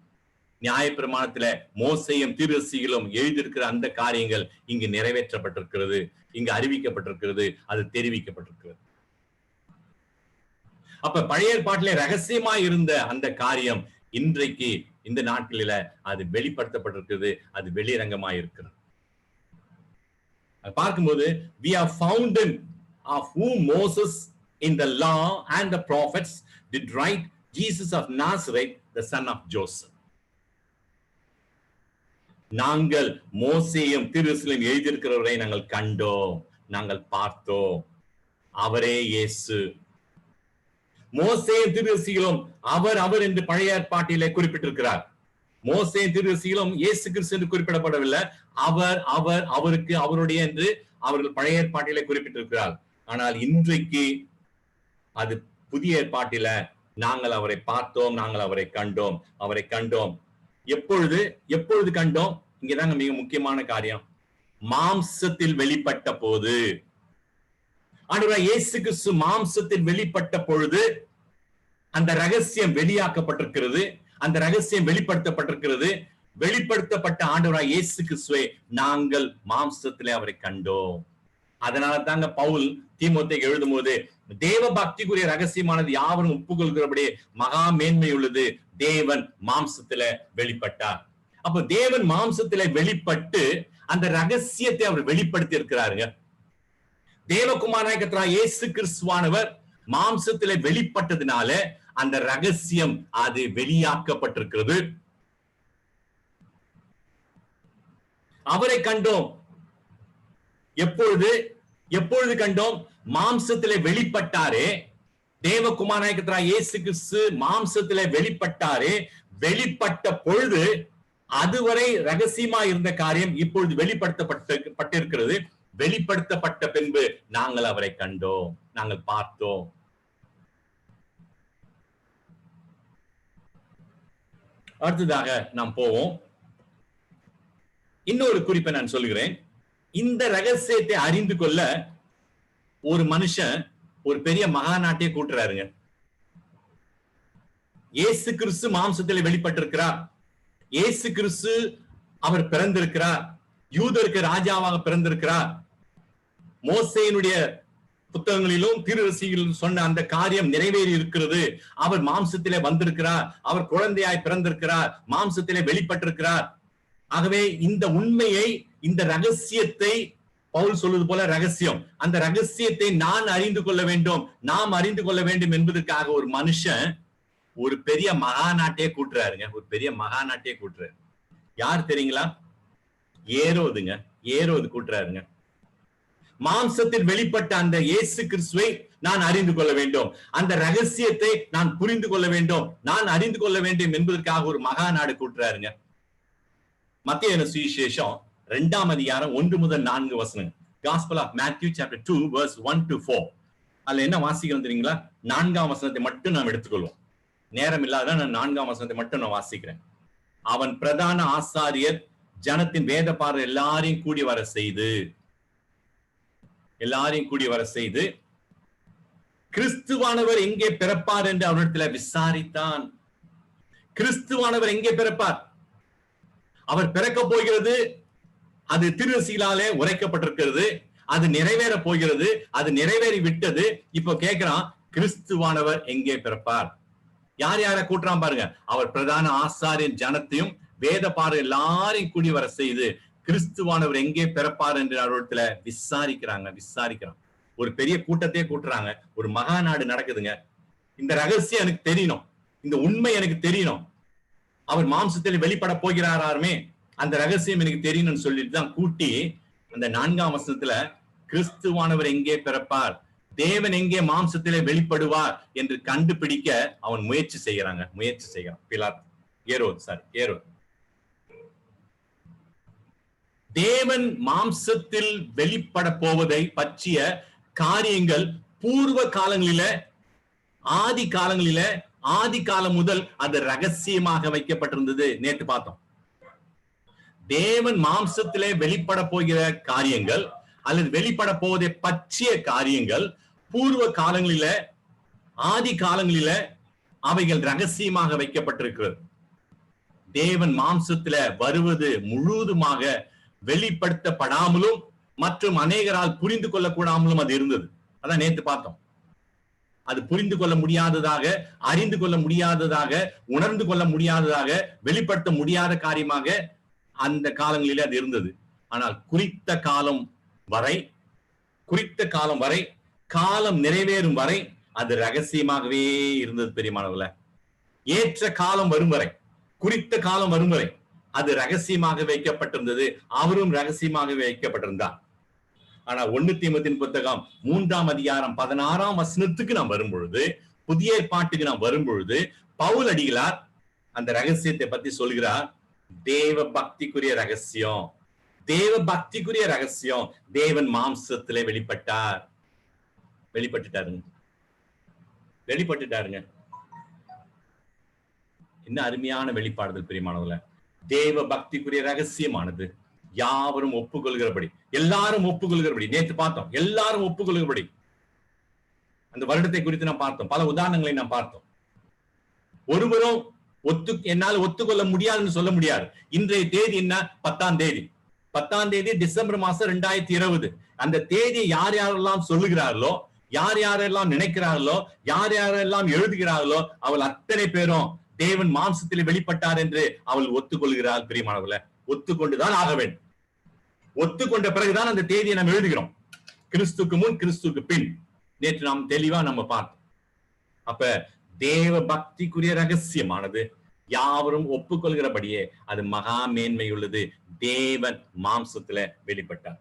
நியாயப்பிரமாணத்துல மோசேயும் தீர்க்கதரிசிகளும் எழுதியிருக்கிற அந்த காரியங்கள் இங்கு நிறைவேற்றப்பட்டிருக்கிறது, இங்கு அறிவிக்கப்பட்டிருக்கிறது, அது தெரிவிக்கப்பட்டிருக்கிறது. அப்ப பழைய ஏற்பாட்டிலே ரகசியமாய் இருந்த அந்த காரியம் இன்றைக்கு இந்த நாட்களில அது வெளிப்படுத்தப்பட்டிருக்கிறது, அது வெளிரங்கமாய் இருக்கிறது. பார்க்கும்போது we are found of whom Moses in the law and the prophets did write, Jesus of Nazareth, the son of Joseph. நாங்கள் மோசேயும் தீர்க்கதரிசிகளும் எழுதியிருக்கிறவரை நாங்கள் கண்டோம், நாங்கள் பார்த்தோம், அவரே இயேசு. மோசேயும் தீர்க்கதரிசிகளும் அவர் என்று பழைய ஏற்பாட்டிலே குறிப்பிட்டிருக்கிறார். மோசேயும் தீர்க்கதரிசிகளும் இயேசு கிறிஸ்து என்று குறிப்பிடப்படவில்லை. அவருக்கு அவருடைய என்று அவர்கள் பழைய ஏற்பாட்டிலே குறிப்பிட்டிருக்கிறார். ஆனால் இன்றைக்கு அது புதிய ஏற்பாட்டில நாங்கள் அவரை பார்த்தோம், நாங்கள் அவரை கண்டோம். எப்பொழுது கண்டோம்? இங்கதாங்க மிக முக்கியமான காரியம். மாம்சத்தில் வெளிப்பட்ட போது, ஆண்டவராகிய இயேசு கிறிஸ்து மாம்சத்தில் வெளிப்பட்ட பொழுது அந்த ரகசியம் வெளியாக்கப்பட்டிருக்கிறது, அந்த ரகசியம் வெளிப்படுத்தப்பட்டிருக்கிறது. வெளிப்படுத்தப்பட்ட ஆண்டவராகிய இயேசு கிறிஸ்துவை நாங்கள் மாம்சத்திலே அவரை கண்டோம். அதனால தாங்க பவுல் தீமோத்தேயுக்கு எழுதும் போது, தேவ பக்திக்குரிய ரகசியமானது யாவரும் ஒப்புக்கொள்கிறபடி மகா மேன்மை உள்ளது, தேவன் மாம்சத்திலே வெளிப்பட்டார். அப்ப தேவன் மாம்சத்திலே வெளிப்பட்டு அந்த ரகசியத்தை அவர் வெளிப்படுத்தி இருக்கிறாருங்க. தேவகுமாரனாகிய கர்த்தராகிய இயேசு கிறிஸ்துவானவர் மாம்சத்திலே வெளிப்பட்டதுனால அந்த ரகசியம் அது வெளியாக்கப்பட்டிருக்கிறது. அவரை கண்டோம். எப்பொழுது கண்டோம்? மாம்சத்திலே வெளிப்பட்டாரே, தேவகுமாரனாகிய கர்த்தராகிய இயேசு கிறிஸ்து மாம்சத்திலே வெளிப்பட்டாரே, வெளிப்பட்ட பொழுது அதுவரை ரகசியமா இருந்த காரியம் இப்பொழுது வெளிப்படுத்தப்பட்டிருக்கிறது. வெளிப்படுத்தப்பட்ட பின்பு நாங்கள் அவரை கண்டோம், நாங்கள் பார்த்தோம். அடுத்ததாக நாம் போவோம். இன்னொரு குறிப்பை நான் சொல்கிறேன். இந்த ரகசியத்தை அறிந்து கொள்ள ஒரு மனுஷன் ஒரு பெரிய மகாநாட்டையே கூட்டுறாருங்க. இயேசு கிறிஸ்து மாம்சத்தில் வெளிப்பட்டிருக்கிறார். இயேசு கிறிஸ்து அவர் பிறந்திருக்கிறார். யூதருக்கு ராஜாவாக பிறந்திருக்கிறார். மோசேயினுடைய புத்தகங்களிலும் தீர்க்கதரிசிகளிலும் சொன்ன அந்த காரியம் நிறைவேறி இருக்கிறது. அவர் மாம்சத்திலே வந்திருக்கிறார். அவர் குழந்தையாய் பிறந்திருக்கிறார். மாம்சத்திலே வெளிப்பட்டிருக்கிறார். ஆகவே இந்த உண்மையை, இந்த ரகசியத்தை, பவுல் சொல்வது போல ரகசியம், அந்த ரகசியத்தை நான் அறிந்து கொள்ள வேண்டும், நாம் அறிந்து கொள்ள வேண்டும் என்பதற்காக ஒரு மனுஷன் ஒரு பெரிய மகாநாட்டையே கூட்டுறாருங்க. ஒரு பெரிய மகாநாட்டையே கூட்டுறாரு. யார் தெரியுங்களா? ஏரோதுங்க. ஏரோது கூட்டுறாருங்க. மாம்சத்தில் வெளிப்பட்ட அந்த இயேசு கிறிஸ்துவை நான் அறிந்து கொள்ள வேண்டும், அந்த ரகசியத்தை நான் புரிந்து கொள்ள வேண்டும், நான் அறிந்து கொள்ள வேண்டும் என்பதற்காக ஒரு மகாநாடு கூட்டுறாருங்க. மத்தேயு சுவிசேஷம் 2ஆம் அதிகாரம் 1 முதல் 4 வசனங்கள். Gospel of Matthew chapter 2 verse 1 to 4. அதுல என்ன வாசிக்கிறோம் தெரியுங்களா? 4ஆம் வசனத்தை மட்டும் நாம் எடுத்துக்கொள்வோம். நேரம் இல்லாத நான் 4ஆம் வசனத்தை மட்டும் நான் வாசிக்கிறேன். அவன் பிரதான ஆசாரியர் ஜனத்தின் வேத பாரர் எல்லாரையும் கூடி வர செய்து கிறிஸ்துவானவர் எங்கே பிறப்பார் என்று அவரிடத்துல விசாரித்தான். கிறிஸ்துவானவர் எங்கே பிறப்பார்? அவர் பிறக்க போகிறது, அது தீர்க்கதரிசிகளாலே உரைக்கப்பட்டிருக்கிறது, அது நிறைவேற போகிறது, அது நிறைவேறி விட்டது. இப்போ கேட்கிறான், கிறிஸ்துவானவர் எங்கே பிறப்பார்? யார் யார கூட்டுறான் பாருங்க. அவர் பிரதான ஆசாரியன் ஜனத்தையும் வேத பாரர் எல்லாரையும் கூடி வர செய்து கிறிஸ்துவானவர் எங்கே பிறப்பார் என்று அவரிடத்துல விசாரிக்கிறாங்க. ஒரு பெரிய கூட்டத்தையே கூட்டுறாங்க. ஒரு மகாநாடு நடக்குதுங்க. இந்த ரகசியம் எனக்கு தெரியணும், இந்த உண்மை எனக்கு தெரியணும். அவர் மாம்சத்தில் வெளிப்பட போகிறாராமே, அந்த ரகசியம் எனக்கு தெரியணும்னு சொல்லிட்டு தான் கூட்டி அந்த 4ஆம் வசனத்துல கிறிஸ்துவானவர் எங்கே பிறப்பார், தேவன் எங்கே மாம்சத்திலே வெளிப்படுவார் என்று கண்டுபிடிக்க அவன் முயற்சி செய்கிறான். ஏரோது தேவன் மாம்சத்தில் வெளிப்பட போவதை பற்றிய காரியங்கள் பூர்வ காலங்களில, ஆதி காலம் முதல் அது ரகசியமாக வைக்கப்பட்டிருந்தது. நேற்று பார்த்தோம். தேவன் மாம்சத்திலே வெளிப்பட போகிற காரியங்கள் அல்லது வெளிப்பட போவதை பற்றிய காரியங்கள் பூர்வ காலங்களில, ஆதி காலங்களில அவைகள் ரகசியமாக வைக்கப்பட்டிருக்கிறது. தேவன் மாம்சத்தில வருவது முழுவதுமாக வெளிப்படுத்தப்படாமலும் மற்றும் அநேகரால் புரிந்து கொள்ளக்கூடாமலும் அது இருந்தது. அதான் நேற்று பார்த்தோம். அது புரிந்து கொள்ள முடியாததாக, அறிந்து கொள்ள முடியாததாக, உணர்ந்து கொள்ள முடியாததாக, வெளிப்படுத்த முடியாத காரியமாக அந்த காலங்களிலே அது இருந்தது. ஆனால் குறித்த காலம் வரை, காலம் நிறைவேறும் வரை அது ரகசியமாகவே இருந்தது. பெரியமானவர்களே, ஏற்ற காலம் வரும் வரை, குறித்த காலம் வரும் வரை அது ரகசியமாக வைக்கப்பட்டிருந்தது. அவரும் ரகசியமாக வைக்கப்பட்டிருந்தார். ஆனா 1 தீமோத்தேயுவின் புத்தகம் 3ஆம் அதிகாரம் 16ஆம் வசனத்துக்கு நாம் வரும்பொழுது, புதிய ஏற்பாட்டுக்கு நாம் வரும்பொழுது, பவுல் அடிகளார் அந்த ரகசியத்தை பத்தி சொல்கிறார். தேவ பக்திக்குரிய ரகசியம், தேவன் மாம்சத்திலே வெளிப்பட்டுட்டாருங்க. என்ன அருமையான வெளிப்பாடுதல் பிரியமானவர்களே. தேவ பக்திக்குரிய ரகசியமானது யாவரும் ஒப்புக்கொள்கிறபடி, எல்லாரும் ஒப்புக்கொள்கிறபடி. நேற்று பார்த்தோம், எல்லாரும் ஒப்புக்கொள்கிறபடி. அந்த வருடத்தை குறித்து நாம் பார்த்தோம், பல உதாரணங்களை நாம் பார்த்தோம். ஒருவரும் என்னால் ஒத்துக்கொள்ள முடியாதுன்னு சொல்ல முடியாது. இன்றைய தேதி என்ன? 10ஆம் தேதி டிசம்பர் மாசம் 2020. அந்த தேதியை யார் யாரெல்லாம் சொல்லுகிறார்களோ, யார் யாரெல்லாம் நினைக்கிறார்களோ, யார் யாரெல்லாம் எழுதுகிறார்களோ, அவள் அத்தனை பேரும் தேவன் மாம்சத்தில் வெளிப்பட்டார் என்று அவள் ஒத்துக்கொள்கிறாள். பிரியமானவர்களே, ஒத்துக்கொண்டுதான் ஆக வேண்டும். ஒத்துக்கொண்ட பிறகுதான் அந்த தேதியை நாம் எழுதுகிறோம். கிறிஸ்துக்கு முன், கிறிஸ்துக்கு பின். நேற்று நாம் தெளிவா நம்ம பார்த்தோம். அப்ப தேவ பக்திக்குரிய ரகசியமானது யாவரும் ஒப்புக்கொள்கிறபடியே அது மகா மேன்மையுள்ளது. தேவன் மாம்சத்துல வெளிப்பட்டார்.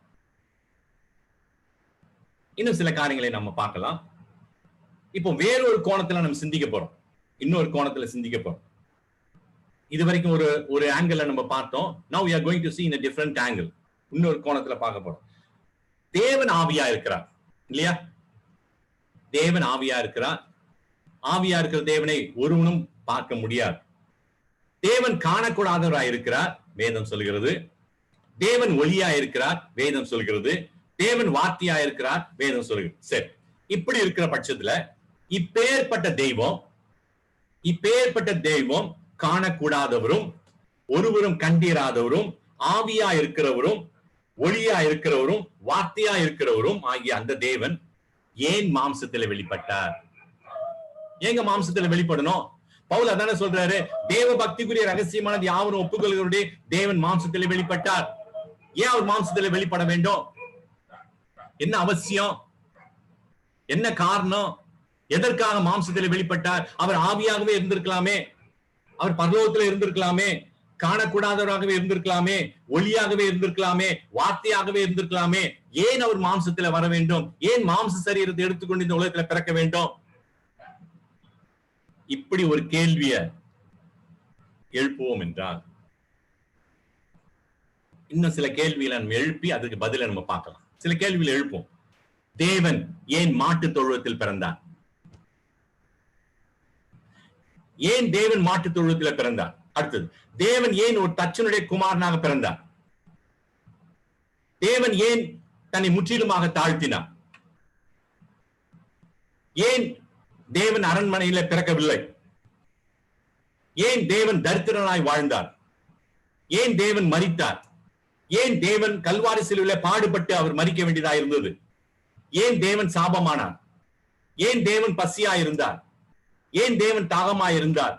இன்னும் சில காரியங்களை நம்ம பார்க்கலாம். இப்போ வேறொரு கோணத்துல நம்ம சிந்திக்க போறோம், இன்னொரு கோணத்துல சிந்திக்க போறோம். இது வரைக்கும் ஒரு ஆங்கிள் நம்ம பார்த்தோம். Now we are going to see in a different angle. இன்னொரு கோணத்துல பார்க்க போறோம். தேவன் ஆவியா இருக்கிறார் இல்லையா? தேவன் ஆவியா இருக்கிறார். ஆவியா இருக்கிற தேவனை ஒருவனும் பார்க்க முடியாது. தேவன் காணக்கூடாதவராய் இருக்கிறார். வேதம் சொல்கிறது தேவன் ஒளியா இருக்கிறார், வேதம் சொல்கிறது. தேவன் வார்த்தையா இருக்கிறார், வேதம் சொல்கிறது. சரி, இப்படி இருக்கிற பட்சத்துல இப்பேற்பட்ட தெய்வம் காணக்கூடாதவரும், ஒருவரும் கண்டிராதவரும், ஆவியா இருக்கிறவரும், ஒளியா இருக்கிறவரும், வார்த்தையா இருக்கிறவரும் ஆகிய அந்த தேவன் ஏன் மாம்சத்துல வெளிப்பட்டார்? ஏங்க மாம்சத்துல வெளிப்படணும்? பவுல் அதானே சொல்றாரு, தேவ பக்திக்குரிய ரகசியமானது யாவரும் ஒப்புக்கொள்கிறவருடைய தேவன் மாம்சத்துல வெளிப்பட்டார். ஏன் அவர் மாம்சத்துல வெளிப்பட வேண்டும்? என்ன அவசியம்? என்ன காரணம்? எதற்காக மாம்சத்துல வெளிப்பட்டார்? அவர் ஆவியாகவே இருந்திருக்கலாமே, அவர் பரலோகத்துல இருந்திருக்கலாமே, காணக்கூடாதவராகவே இருந்திருக்கலாமே, ஒளியாகவே இருந்திருக்கலாமே, வார்த்தையாகவே இருந்திருக்கலாமே. ஏன் அவர் மாம்சத்துல வர வேண்டும்? ஏன் மாம்ச சரீரத்தை எடுத்துக்கொண்டு இந்த உலகத்துல பிறக்க வேண்டும்? இப்படி ஒரு கேள்வியை எழுப்புவோம் என்றால், இன்னும் சில கேள்விகளை நம்ம எழுப்பி அதுக்கு பதில நம்ம பார்க்கலாம். சில கேள்விகளை எழுப்போம். தேவன் ஏன் மாட்டு தொழுவத்தில் பிறந்தார்? ஏன் தேவன் மாட்டு தொழுவத்தில் பிறந்தார்? அடுத்தது, தேவன் ஏன் ஒரு தச்சனுடைய குமாரனாக பிறந்தார்? தேவன் ஏன் தன்னை முற்றிலுமாக தாழ்த்தினார்? ஏன் தேவன் அரண்மனையில பிறக்கவில்லை? ஏன் தேவன் தரித்திரனாய் வாழ்ந்தார்? ஏன் தேவன் மரித்தார்? ஏன் தேவன் கல்வாரி சிலுவையிலே பாடுபட்டு அவர் மரிக்க வேண்டியதாக இருந்தது? ஏன் தேவன் சாபமானார்? ஏன் தேவன் பசியா இருந்தார்? ஏன் தேவன் தாகமாய் இருந்தார்?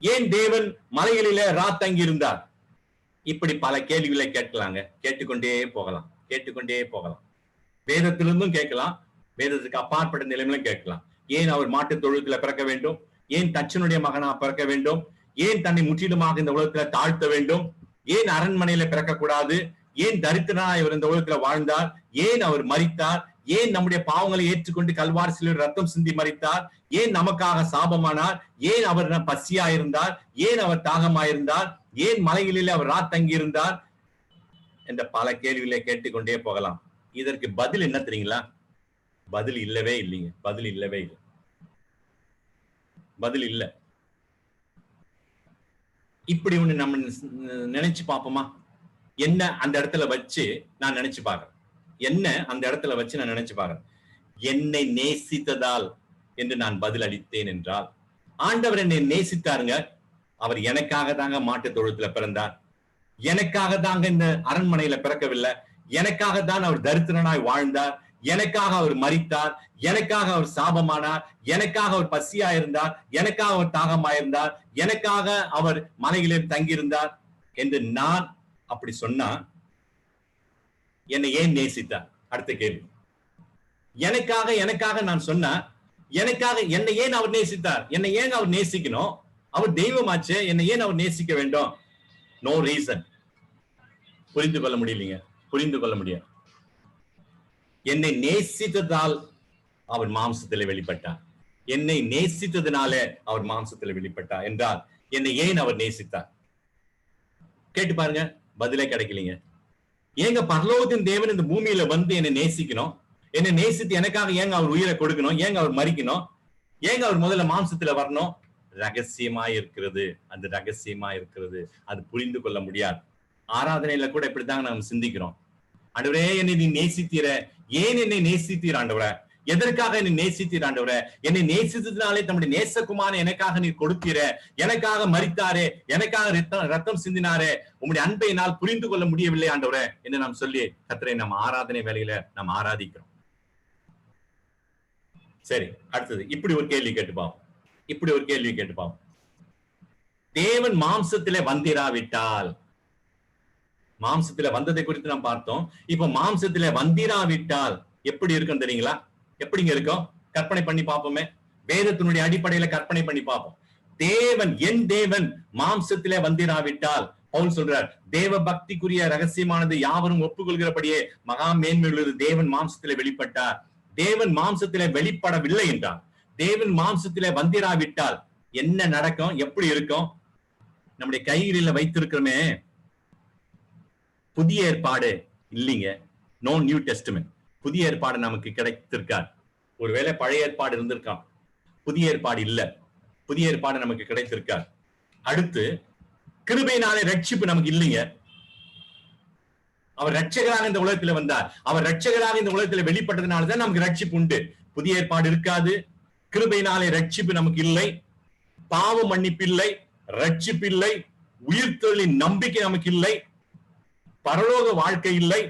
ஏன் தேவன் மலைகளிலே ராத்தங்கி இருந்தார்? இப்படி பல கேள்விகளை கேட்கலாங்க. கேட்டுக்கொண்டே போகலாம். வேதத்திலிருந்தும் கேட்கலாம், வேதத்துக்கு அப்பாற்பட்ட நிலைமையிலும் கேட்கலாம். ஏன் அவர் மாட்டு தொழுத்துல பிறக்க வேண்டும்? ஏன் தச்சனுடைய மகனா பிறக்க வேண்டும்? ஏன் தன்னை முற்றிலுமாக இந்த உலகத்துல தாழ்த்த வேண்டும்? ஏன் அரண்மனையில பிறக்கக்கூடாது? ஏன் தரித்திரனாய் இவர் இந்த உலகத்துல வாழ்ந்தார்? ஏன் அவர் மரித்தார்? ஏன் நம்முடைய பாவங்களை ஏற்றுக்கொண்டு கல்வாரி சிலுவையில் ரத்தம் சிந்தி மரித்தார்? ஏன் நமக்காக சாபமானார்? ஏன் அவர் பசியா இருந்தார்? ஏன் அவர் தாகமாயிருந்தார்? ஏன் மலைகளிலே அவர் ராத்தங்கி இருந்தார்? என்ற பல கேள்விகளை கேட்டுக்கொண்டே போகலாம். இதற்கு பதில் என்ன தெரியுங்களா? பதில் இல்லவே இல்லைங்க. பதில் இல்லை. இப்படி ஒண்ணு நம்ம நினைச்சு பார்ப்போமா? என்ன அந்த இடத்துல வச்சு நான் நினைச்சு பார்க்கிறேன். என்னை நேசித்ததால் என்று நான் பதில் அளித்தேன் என்றால், ஆண்டவர் என்னை நேசித்தாருங்க. அவர் எனக்காக தாங்க மாட்டு தொழுத்துல பிறந்தார். எனக்காக தாங்க இந்த அரண்மனையில பிறக்கவில்லை. எனக்காக தான் அவர் தரித்திரனாய் வாழ்ந்தார். எனக்காக அவர் மரித்தார். எனக்காக அவர் சாபமானார். எனக்காக அவர் பசியா இருந்தார். எனக்காக அவர் தாகமாயிருந்தார். எனக்காக அவர் மலைகளில் தங்கியிருந்தார் என்று நான் அப்படி சொன்னா என்னை ஏன் நேசித்தார்? அடுத்த கேள்வி. எனக்காக நான் சொன்னா, எனக்காக என்னை ஏன் அவர் நேசித்தார்? என்னை ஏன் அவர் நேசிக்கணும்? அவர் தெய்வமாச்சே, என்னை ஏன் அவர் நேசிக்க வேண்டும்? No reason. புரிந்து கொள்ள முடியாது. என்னை நேசித்ததால் அவர் மாம்சத்தில் வெளிப்பட்டார். என்னை நேசித்ததுனாலே அவர் மாம்சத்தில் வெளிப்பட்டார் என்றால் என்னை ஏன் அவர் நேசித்தார்? கேட்டு பாருங்க, பதிலே கிடைக்கலீங்க. ஏங்க பரலோகத்தின் தேவன் இந்த பூமியில வந்து என்னை நேசிக்கணும்? என்னை நேசித்து எனக்காக ஏங்க அவர் உயிரை கொடுக்கணும்? ஏங்க அவர் மரிக்கணும்? ஏங்க அவர் முதல்ல மாம்சத்துல வரணும்? ரகசியமா இருக்கிறது. அது புரிந்து கொள்ள முடியாது. ஆராதனையில கூட இப்படித்தாங்க நாம் சிந்திக்கிறோம். ஆண்டவரே, என்னை நீ நேசித்தீர. ஏன் என்னை நேசித்தீர் ஆண்டவரே? எதற்காக என்னை நேசித்தீர் ஆண்டவரே? என்னை நேசித்ததுனாலே தம்முடைய நேசகுமாரனை எனக்காக நீ கொடுத்தீர. எனக்காக மரித்தாரே, எனக்காக ரத்தம் சிந்தினாரே. உம்முடைய அன்பை என்னால் புரிந்து கொள்ள முடியவில்லை ஆண்டவரே என்று நாம் சொல்லி கர்த்தரை நம்ம ஆராதனை வேலையில நாம் ஆராதிக்கிறோம். சரி, அடுத்தது இப்படி ஒரு கேள்வி கேட்டுப்பாவும். தேவன் மாம்சத்திலே வந்திராவிட்டால், மாம்சத்திலே வந்ததை குறித்து நாம் பார்த்தோம். இப்ப மாம்சத்திலே வந்திராவிட்டால் எப்படி இருக்கும் தெரியுங்களா? எப்படிங்க இருக்கும்? கற்பனை பண்ணி பார்ப்போமே. வேதத்தினுடைய அடிப்படையில கற்பனை பண்ணி பார்ப்போம். தேவன், என் தேவன் மாம்சத்திலே வந்திராவிட்டால், பவுல் சொல்றார், தேவ பக்திக்குரிய ரகசியமானது யாவரும் ஒப்புக்கொள்கிறபடியே மகா மேன்மையுள்ளது தேவன் மாம்சத்திலே வெளிப்பட்டார். தேவன் மாம்சத்திலே வெளிப்படவில்லை என்றால், தேவன் மாம்சத்திலே வந்திராவிட்டால் என்ன நடக்கும்? எப்படி இருக்கும்? நம்முடைய கைகளில வைத்திருக்கிறோமே புதிய ஏற்பாடு இல்லைங்க. No New Testament. புதிய ஏற்பாடு நமக்கு கிடைத்திருக்கார். ஒருவேளை பழைய ஏற்பாடு இருந்திருக்கான், புதிய ஏற்பாடு இல்ல. புதிய ஏற்பாடு நமக்கு கிடைத்திருக்கார். அடுத்து கிருபையினாலே ரட்சிப்பு நமக்கு இல்லைங்க. அவர் ரட்சகராக இந்த உலகத்துல வந்தார். அவர் ரட்சகராக இந்த உலகத்துல வெளிப்பட்டதுனாலதான் நமக்கு ரட்சிப்பு உண்டு. புதிய ஏற்பாடு இருக்காது. கிருபையினாலே ரட்சிப்பு நமக்கு இல்லை, பாவ மன்னிப்பு இல்லை, ரட்சிப்பு இல்லை, உயிர்த்தெழுதலின் நம்பிக்கை நமக்கு இல்லை, பரலோக வாழ்க்கை இல்லை,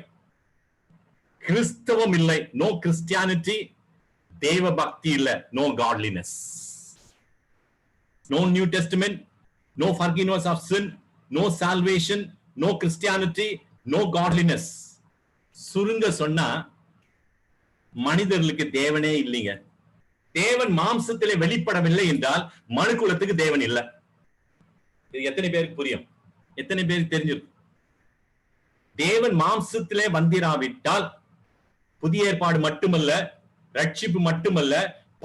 கிறிஸ்தவம் இல்லை, நோ கிறிஸ்டியானிட்டி, தேவ பக்தி இல்லை, no godliness, no New Testament, no forgiveness of sin, no salvation, no Christianity, no godliness. சுருங்க சொன்னா மனிதர்களுக்கு தேவனே இல்லைங்க. தேவன் மாம்சத்திலே வெளிப்படவில்லை என்றால் மனுக்குலத்துக்கு தேவன் இல்லை. இது எத்தனை பேருக்கு புரியும்? எத்தனை பேருக்கு தெரிஞ்சிருக்கு? தேவன் மாம்சத்திலே வந்திராவிட்டால் புதிய ஏற்பாடு மட்டுமல்ல, ரட்சிப்பு மட்டுமல்ல,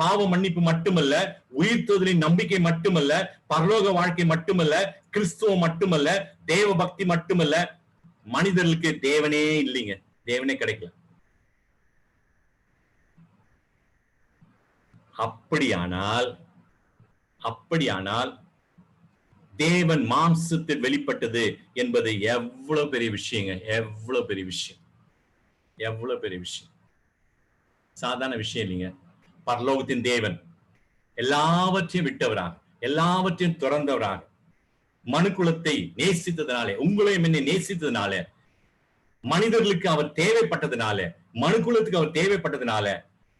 பாவ மன்னிப்பு மட்டுமல்ல, உயிர்த்தெழுதலின் நம்பிக்கை மட்டுமல்ல, பரலோக வாழ்க்கை மட்டுமல்ல, கிறிஸ்துவம் மட்டுமல்ல, தேவ பக்தி மட்டுமல்ல, மனிதர்களுக்கு தேவனே இல்லைங்க. தேவனே கிடைக்கல. அப்படியானால் தேவன் மாம்சத்தில் வெளிப்பட்டது என்பது எவ்வளவு பெரிய விஷயங்க. எவ்வளவு பெரிய விஷயம், எவ்வளவு பெரிய விஷயம். சாதாரண விஷயம் இல்லைங்க. பரலோகத்தின் தேவன் எல்லாவற்றையும் விட்டவராக, எல்லாவற்றையும் துறந்தவராக, மனுக்குலத்தை நேசித்ததுனாலே, உங்களையும் என்னை நேசித்ததுனால, மனிதர்களுக்கு அவர் தேவைப்பட்டதுனால, மனுக்குலத்துக்கு அவர் தேவைப்பட்டதுனால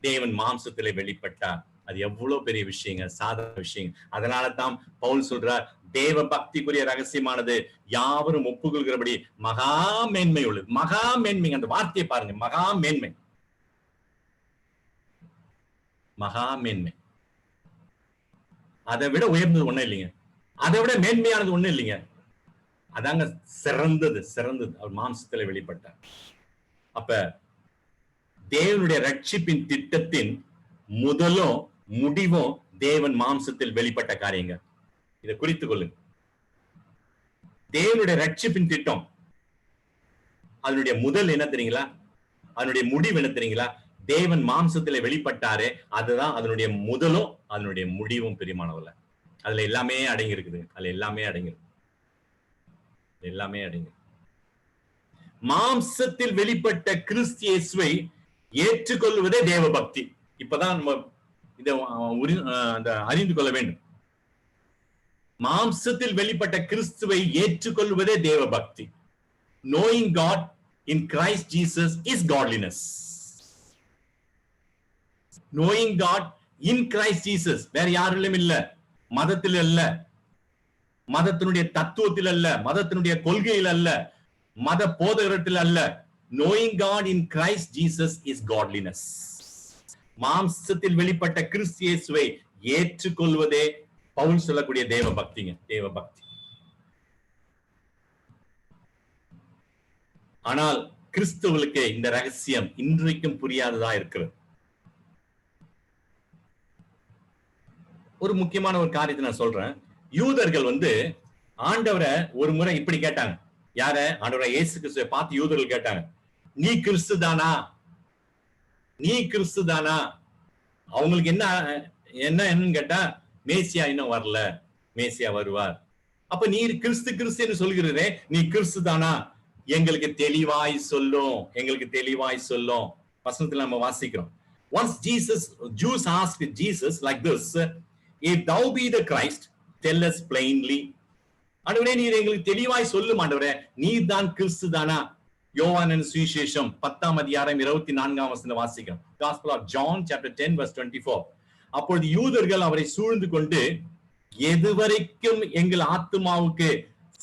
தேவன் மாம்சத்திலே வெளிப்பட்டார். அது எவ்வளவு பெரிய விஷயங்க, சாதாரண விஷயம். அதனால தான் பவுல் சொல்றார், தேவ பக்திக்குரிய ரகசியமானது யாவரும் ஒப்புக்கொள்கிறபடி மகா மேன்மை உள்ளது. மகா மேன்மை, அந்த வார்த்தையை பாருங்க, மகா மேன்மை, மகா மேன்மை. அதை விட உயர்ந்தது ஒண்ணும் இல்லைங்க, அதை விட மேன்மையானது ஒண்ணும் இல்லைங்க. அதாங்க சிறந்தது, சிறந்தது. அவர் மாம்சத்துல வெளிப்பட்டார். அப்ப தேவனுடைய ரட்சிப்பின் திட்டத்தின் முதலும் முடிவும் தேவன் மாம்சத்தில் வெளிப்பட்ட காரியங்கள். இதை குறித்துக் கொள்ளுங்க. தேவனுடைய ரட்சிப்பின் திட்டம், அதனுடைய முதல் என்ன தெரியுங்களா? அதனுடைய முடிவு என்ன தெரியுங்களா? தேவன் மாம்சத்துல வெளிப்பட்டாரே, அதுதான் அதனுடைய முதலும் அதனுடைய முடிவும். பிரியமானவர்களே, அதுல எல்லாமே அடங்கி இருக்குது. அதுல எல்லாமே அடங்கி இருக்கு, எல்லாமே அடங்கி. மாம்சத்தில் வெளிப்பட்ட கிறிஸ்து இயேசுவை ஏற்றுக்கொள்வதே தேவ பக்தி. இப்பதான் நம்ம இதை அறிந்து கொள்ள வேண்டும். மாம்சத்தில் வெளிப்பட்ட கிறிஸ்துவை ஏற்றுக்கொள்வதே தேவ பக்தி. Knowing God in Christ Jesus is godliness. Knowing God in Christ Jesus, வேற யாரிலும் இல்ல, மதத்தில் அல்ல, மதத்தினுடைய தத்துவத்தில் அல்ல, மதத்தினுடைய கொள்கையில் அல்ல, மத போதகத்தில் அல்ல. Knowing God in Christ Jesus is godliness. மாம்சத்தில் வெளிப்பட்ட கிறிஸ்து இயேசுவை ஏற்றுக்கொள்வதே பவுல் சொல்லக்கூடிய தேவ பக்திங்க, தேவ பக்தி. ஆனால் கிறிஸ்துவுக்கு இந்த ரகசியம் இன்றைக்கும் புரியாததா இருக்கிறது. ஒரு முக்கியமான ஒரு காரியத்தை நான் சொல்றேன். யூதர்கள் ஆண்டவரை ஒரு முறை இப்படி கேட்டாங்க. யார? ஆண்டவரை இயேசு கிறிஸ்துவை பார்த்து யூதர்கள் கேட்டாங்க, நீ கிறிஸ்து தானா? நீ கிறிஸ்து தானா? அவங்களுக்கு என்னன்னு கேட்டா, மேசியா இன்னும் வரல, மேசியா வருவார். அப்ப நீ கிறிஸ்து கிறிஸ்து சொல்கிறதே, நீ கிறிஸ்து தானா? எங்களுக்கு தெளிவாய் சொல்லும், எங்களுக்கு தெளிவாய் சொல்லும். வசனத்துல நம்ம வாசிக்கிறோம். Once Jews asked Jesus like this, if thou be the Christ, tell us plainly. ஆண்டவரே, நீர் எங்களுக்கு தெளிவாய் சொல்லும் ஆண்டவரே, நீர் தான் கிறிஸ்து தானா? யோவானின் சுவிசேஷம் 10ஆம் அதிகாரம் 24ஆம் வசனத்தை வாசிக்கிறோம். Gospel of John chapter 10 verse 24. அப்பொழுது யூதர்கள் அவரை சூழ்ந்து கொண்டு, எதுவரைக்கும் எங்கள் ஆத்துமாவுக்கு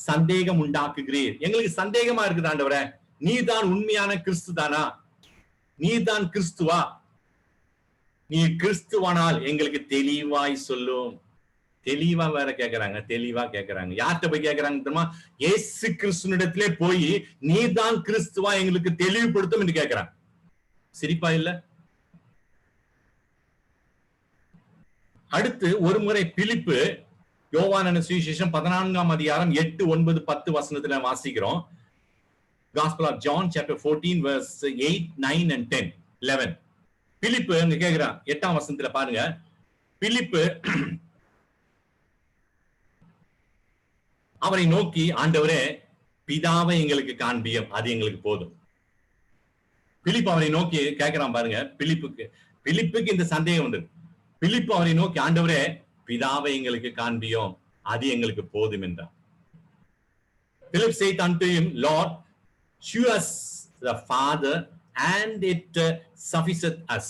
சந்தேகம் உண்டாக்குகிறீர்? எங்களுக்கு சந்தேகமா இருக்குது ஆண்டவரே, நீ தான் உண்மையான கிறிஸ்து தானா? நீ தான் கிறிஸ்துவா? நீ கிறிஸ்துவானால் எங்களுக்கு தெளிவாய் சொல்லும். தெளிவா வேற கேக்குறாங்க, தெளிவா கேக்குறாங்க. யார்கிட்ட போய் கேக்குறாங்க தெரியுமா? இயேசு கிறிஸ்துவினிடத்திலே போய், நீ தான் கிறிஸ்துவா எங்களுக்கு தெளிவுபடுத்தும் என்று கேக்குறாங்க. சிரிப்பா இல்ல? அடுத்து ஒரு முறை பிலிப்பு, யோவானின் சுவிசேஷம் 14ஆம் அதிகாரம் 8, 9, 10 வசனத்துல வாசிக்கிறோம். Gospel of John chapter 14 verse 8, 9 and 10, 11. பிலிப்பு அங்க கேக்குறான். 8ஆம் வசனத்துல பாருங்க. பிலிப்பு அவரை நோக்கி, ஆண்டவரே, பிதாவை எங்களுக்கு காண்பியும், அது எங்களுக்கு போதும். பிலிப்பு அவரை நோக்கி கேட்கிறான் பாருங்க. பிலிப்புக்கு இந்த சந்தேகம் வந்தது. பிலிப்பு அவரை நோக்கி, ஆண்டவரே பிதாவை எங்களுக்கு காண்பியும், அது எங்களுக்கு போதும் என்றான். Philip said unto him, Lord, shew us the Father and it sufficeth us.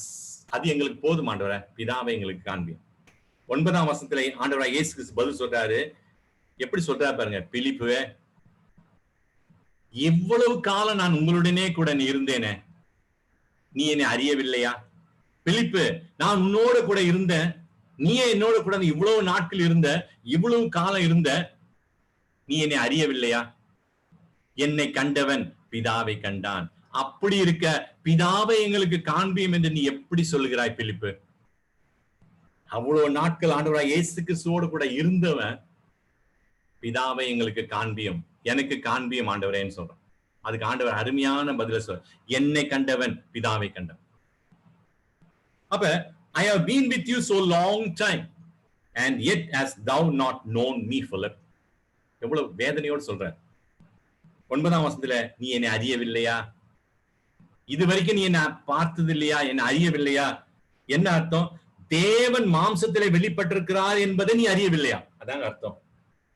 அது எங்களுக்கு போதும் ஆண்டவரே, பிதாவை எங்களுக்கு காண்பியும். 9ஆம் வசனத்திலே ஆண்டவராய் இயேசு கிறிஸ்து பதில் சொல்றாரு. எப்படி சொல்றாரு பாருங்க. பிலிப்புவே, எவ்வளவு காலம் நான் உங்களுடனே கூட நீ இருந்தேனே, நீ என்னை அறியவில்லையா? பிலிப்பு, நான் உன்னோட கூட இருந்தேன், நீயே என்னோட கூட இவ்வளவு நாட்கள் இருந்த, இவ்வளவு காலம் இருந்த, நீ என்னை அறியவில்லையா? என்னை கண்டவன் பிதாவை கண்டான். அப்படி இருக்க பிதாவை எங்களுக்கு காண்பியும் என்று நீ எப்படி சொல்லுகிறாய் பிலிப்பு? அவ்வளவு நாட்கள் ஆண்டவராய் இயேசு கிறிஸ்துவோடு கூட இருந்தவன் பிதாவை எங்களுக்கு காண்பியும், எனக்கு காண்பியும் ஆண்டவரேன்னு சொல்றான். அதுக்கு ஆண்டவர் அருமையான பதில சொல்ற, என்னை கண்டவன் பிதாவை கண்டவன். அப்ப I have been with you so long time and yet hast thou not known me, Philip. எவ்வளவு வேதனையோடு சொல்ற. 9ஆம் வசனத்துல, நீ என்னை அறியவில்லையா? இது வரைக்கும் நீ என்ன பார்த்தது இல்லையா? என்னை அறியவில்லையா? என்ன அர்த்தம்? தேவன் மாம்சத்திலே வெளிப்பட்டிருக்கிறார் என்பதை நீ அறியவில்லையா? அதாங்க அர்த்தம்.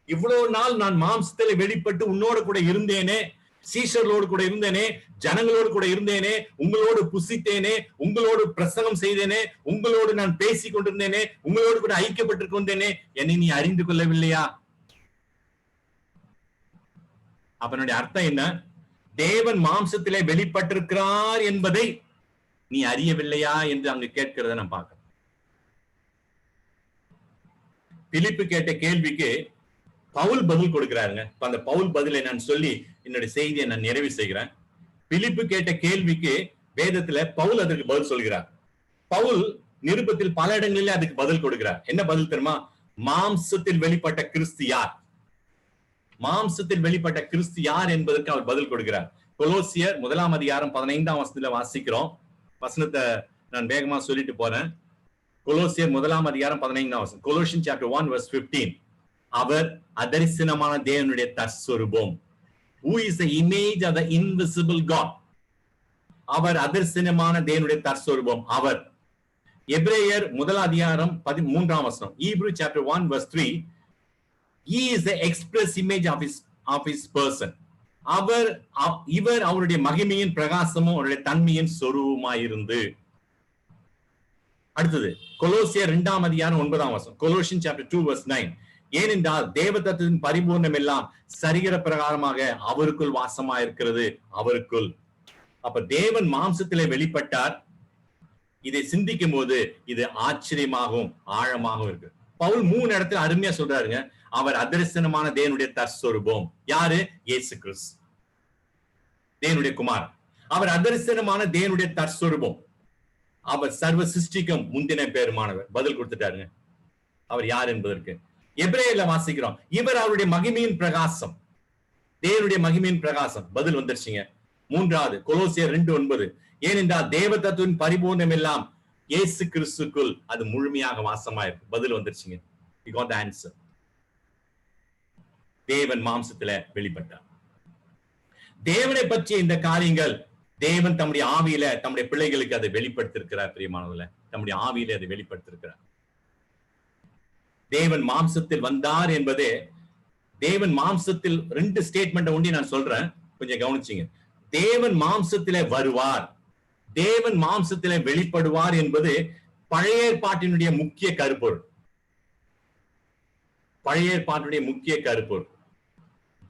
இவ்வளவு நாள் நான் மாம்சத்திலே வெளிப்பட்டு உன்னோடு கூட இருந்தேனே, சீஷர்களோடு கூட இருந்தேனே, ஜனங்களோடு கூட இருந்தேனே, உங்களோடு புசித்தேனே, உங்களோடு பிரசங்கம் செய்தேனே, உங்களோடு நான் பேசிக் கொண்டிருந்தேனே, உங்களோடு கூட ஐக்கியப்பட்டு கொண்டேனே, என்னை நீ அறிந்து கொள்ளவில்லையா? அப்பனுடைய அர்த்தம் என்ன? தேவன் மாம்சத்திலே வெளிப்பட்டிருக்கிறார் என்பதை நீ அறியவில்லையா என்று அங்கு கேட்கிறத நான் பார்க்கிறேன். பிலிப்பு கேட்ட கேள்விக்கு பவுல் பதில் கொடுக்கிறாருங்க. அந்த பவுல் பதிலை நான் சொல்லி என்னுடைய செய்தியை நான் நிறைவு செய்கிறேன். பிலிப்பு கேட்ட கேள்விக்கு வேதத்துல பவுல் அதற்கு பதில் சொல்கிறார். பவுல் நிருபத்தில் பல இடங்களிலே அதுக்கு பதில் கொடுக்கிறார். என்ன பதில் தெரியுமா? மாம்சத்தில் வெளிப்பட்ட கிறிஸ்து யார்? மாம்சத்தில் வெளிப்பட்ட கிறிஸ்து யார் என்பதற்கு அவர் பதில் கொடுக்கிறார். கொலோசியர் 1ஆம் அதிகாரம் 15ஆம் வசனத்துல வாசிக்கிறோம். வசனத்தை நான் வேகமா சொல்லிட்டு போறேன். கொலோசியர் 1ஆம் அதிகாரம் 15ஆம் வசனம். Colossians chapter 1 verse 15. அவர் அதரிசனமான தேவனுடைய தற்சொரூபம். Who is the image of the invisible God? அவர் அதரிசனமான தேவனுடைய தற்சொரூபம். அவர். எபிரேயர் 1ஆம் அதிகாரம் 13ஆம் வசனம். Hebrew chapter 1 verse 3. He is the express image of his person. இவர் அவருடைய மகிமையின் பிரகாசமும் அவருடைய தன்மையின் சொரூபமாயிருந்து. அடுத்தது கொலோசியர் 2ஆம் அதிகாரம் 9ஆம் வசனம். Colossians chapter 2 verse 9. ஏனென்றால் தேவதத்தின் பரிபூர்ணம் எல்லாம் சரீர பிரகாரமாக அவருக்குள் வாசமாயிருக்கிறது. அவருக்குள். அப்ப தேவன் மாம்சத்திலே வெளிப்பட்டார். இதை சிந்திக்கும் போது இது ஆச்சரியமாகவும் ஆழமாகவும் இருக்கு. பவுல் 3 இடத்துல அருமையா சொல்றாருங்க. அவர் அதரிசனமான தேவனுடைய தற்சொரூபம். யாரு? இயேசு கிறிஸ்து, தேவனுடைய குமாரன். அவர் அதரிசனமான தேவனுடைய தற்சொரூபம். அவர் சர்வ சிருஷ்டிக்கும் முந்தின பேருமானவர். பதில் கொடுத்துட்டாருங்க அவர் யார் என்பதற்கு. எபிரேயர்ல வாசிக்கிறோம், இவர் அவருடைய மகிமையின் பிரகாசம், தேவனுடைய மகிமையின் பிரகாசம். பதில் வந்துருச்சுங்க. 3வது கொலோசியர் 2:9. ஏனென்றால் தேவ தத்துவின் பரிபூர்ணம் எல்லாம் இயேசு கிறிஸ்துக்குள் அது முழுமையாக வாசமாயிருக்கு. பதில் வந்துருச்சுங்க. We got the answer. தேவன் மாம்சத்துல வெளிப்பட்டார். தேவனை பற்றிய இந்த காரியங்கள் தேவன் தம்முடைய ஆவியில தம்முடைய பிள்ளைகளுக்கு அதை வெளிப்படுத்திருக்கிறார். பிரியமானவர்களே, தம்முடைய ஆவியில அதை வெளிப்படுத்திருக்கிறார். தேவன் மாம்சத்தில் வந்தார் என்பதே, தேவன் மாம்சத்தில் 2 ஸ்டேட்மெண்ட் ஒண்டி நான் சொல்றேன், கொஞ்சம் கவனிச்சிங்க. தேவன் மாம்சத்திலே வருவார், தேவன் மாம்சத்திலே வெளிப்படுவார் என்பது பழைய ஏற்பாட்டினுடைய முக்கிய கருப்பொருள். பழைய ஏற்பாட்டினுடைய முக்கிய கருப்பொருள்.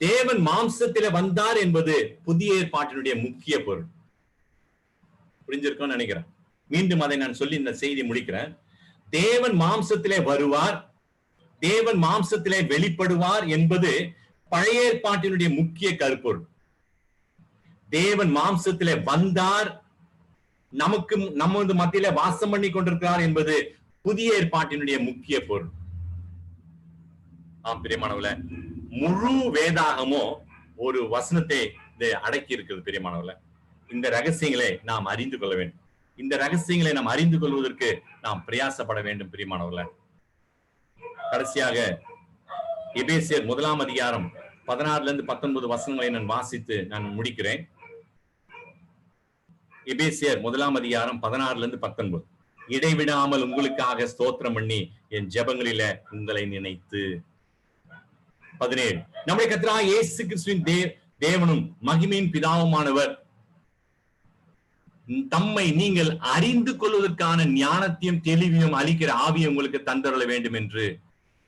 தேவன் மாம்சத்திலே வந்தார் என்பது புதிய ஏற்பாட்டினுடைய முக்கிய பொருள். புரிஞ்சிருக்கும்னு நினைக்கிறேன். மீண்டும் அதை நான் சொல்லி இந்த செய்தி முடிக்கிறேன். தேவன் மாம்சத்திலே வருவார், தேவன் மாம்சத்திலே வெளிப்படுவார் என்பது பழைய ஏற்பாட்டினுடைய முக்கிய கருப்பொருள். தேவன் மாம்சத்திலே வந்தார், நமக்கு நமது மத்தியில வாசம் பண்ணி கொண்டிருக்கிறார் என்பது புதிய ஏற்பாட்டினுடைய முக்கிய பொருள். பிரியமானவர்களே, முழு வேதாகமும் ஒரு வசனத்தை அடக்கி இருக்கிறது. பிரியமானவர்களே, இந்த ரகசியங்களை நாம் அறிந்து கொள்ள வேண்டும். இந்த ரகசியங்களை நாம் அறிந்து கொள்வதற்கு நாம் பிரயாசப்பட வேண்டும். பிரியமானவர்களே, கடைசியாக எபேசியர் 1ஆம் அதிகாரம் 16 19 வசனங்களை நான் வாசித்து நான் முடிக்கிறேன். எபேசியர் 1 அதிகாரம் 16 இடைவிடாமல் உங்களுக்காக ஸ்தோத்திரம் பண்ணி என் ஜெபங்களில உங்களை நினைத்து. 17 நம்முடைய கர்த்தராகிய இயேசு கிறிஸ்துவின் தேவனும் மகிமையின் பிதாவுமானவர் தம்மை நீங்கள் அறிந்து கொள்வதற்கான ஞானத்தையும் தெளிவையும் அளிக்கிற ஆவியை உங்களுக்கு தந்தருள வேண்டும் என்று.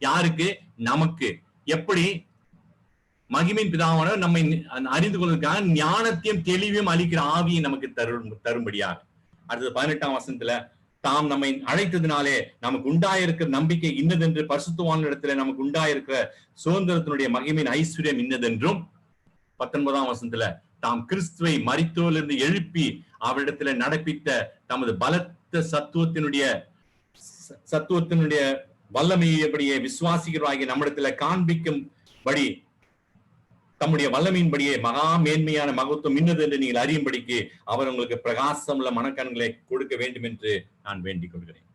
யாருக்கு? நமக்கு. எப்படி? மகிமையின் பிதாவானவர் நம்மை அறிந்து கொள்வதற்கான ஞானத்தையும் தெளிவையும் அளிக்கிற ஆவியை நமக்கு தரும்படியாக. அடுத்தது 18ஆம் வசனத்துல தாம் நம்மை அழைத்ததினாலே நமக்கு உண்டாயிருக்கிற நம்பிக்கை இன்னதென்று பரிசுத்தவான்களிடத்துல நமக்கு உண்டாயிருக்கிற சுதந்திரத்தினுடைய மகிமையின் ஐஸ்வர்யம் இன்னதென்றும். 19ஆம் வசனத்துல தாம் கிறிஸ்துவை மரித்தோரிலிருந்து எழுப்பி அவரிடத்துல நடப்பித்த தமது பலத்த சத்துவத்தினுடைய வல்லமையபடியே விசுவாசிகராகிய நம்மிடத்துல காண்பிக்கும்படி தம்முடைய வல்லமையின்படியே மகா மேன்மையான மகத்துவம் இன்னது என்று நீங்கள் அறியும்படிக்கு அவர் உங்களுக்கு பிரகாசம் உள்ள மனக்கண்களை கொடுக்க வேண்டும் என்று நான் வேண்டிக் கொள்கிறேன்.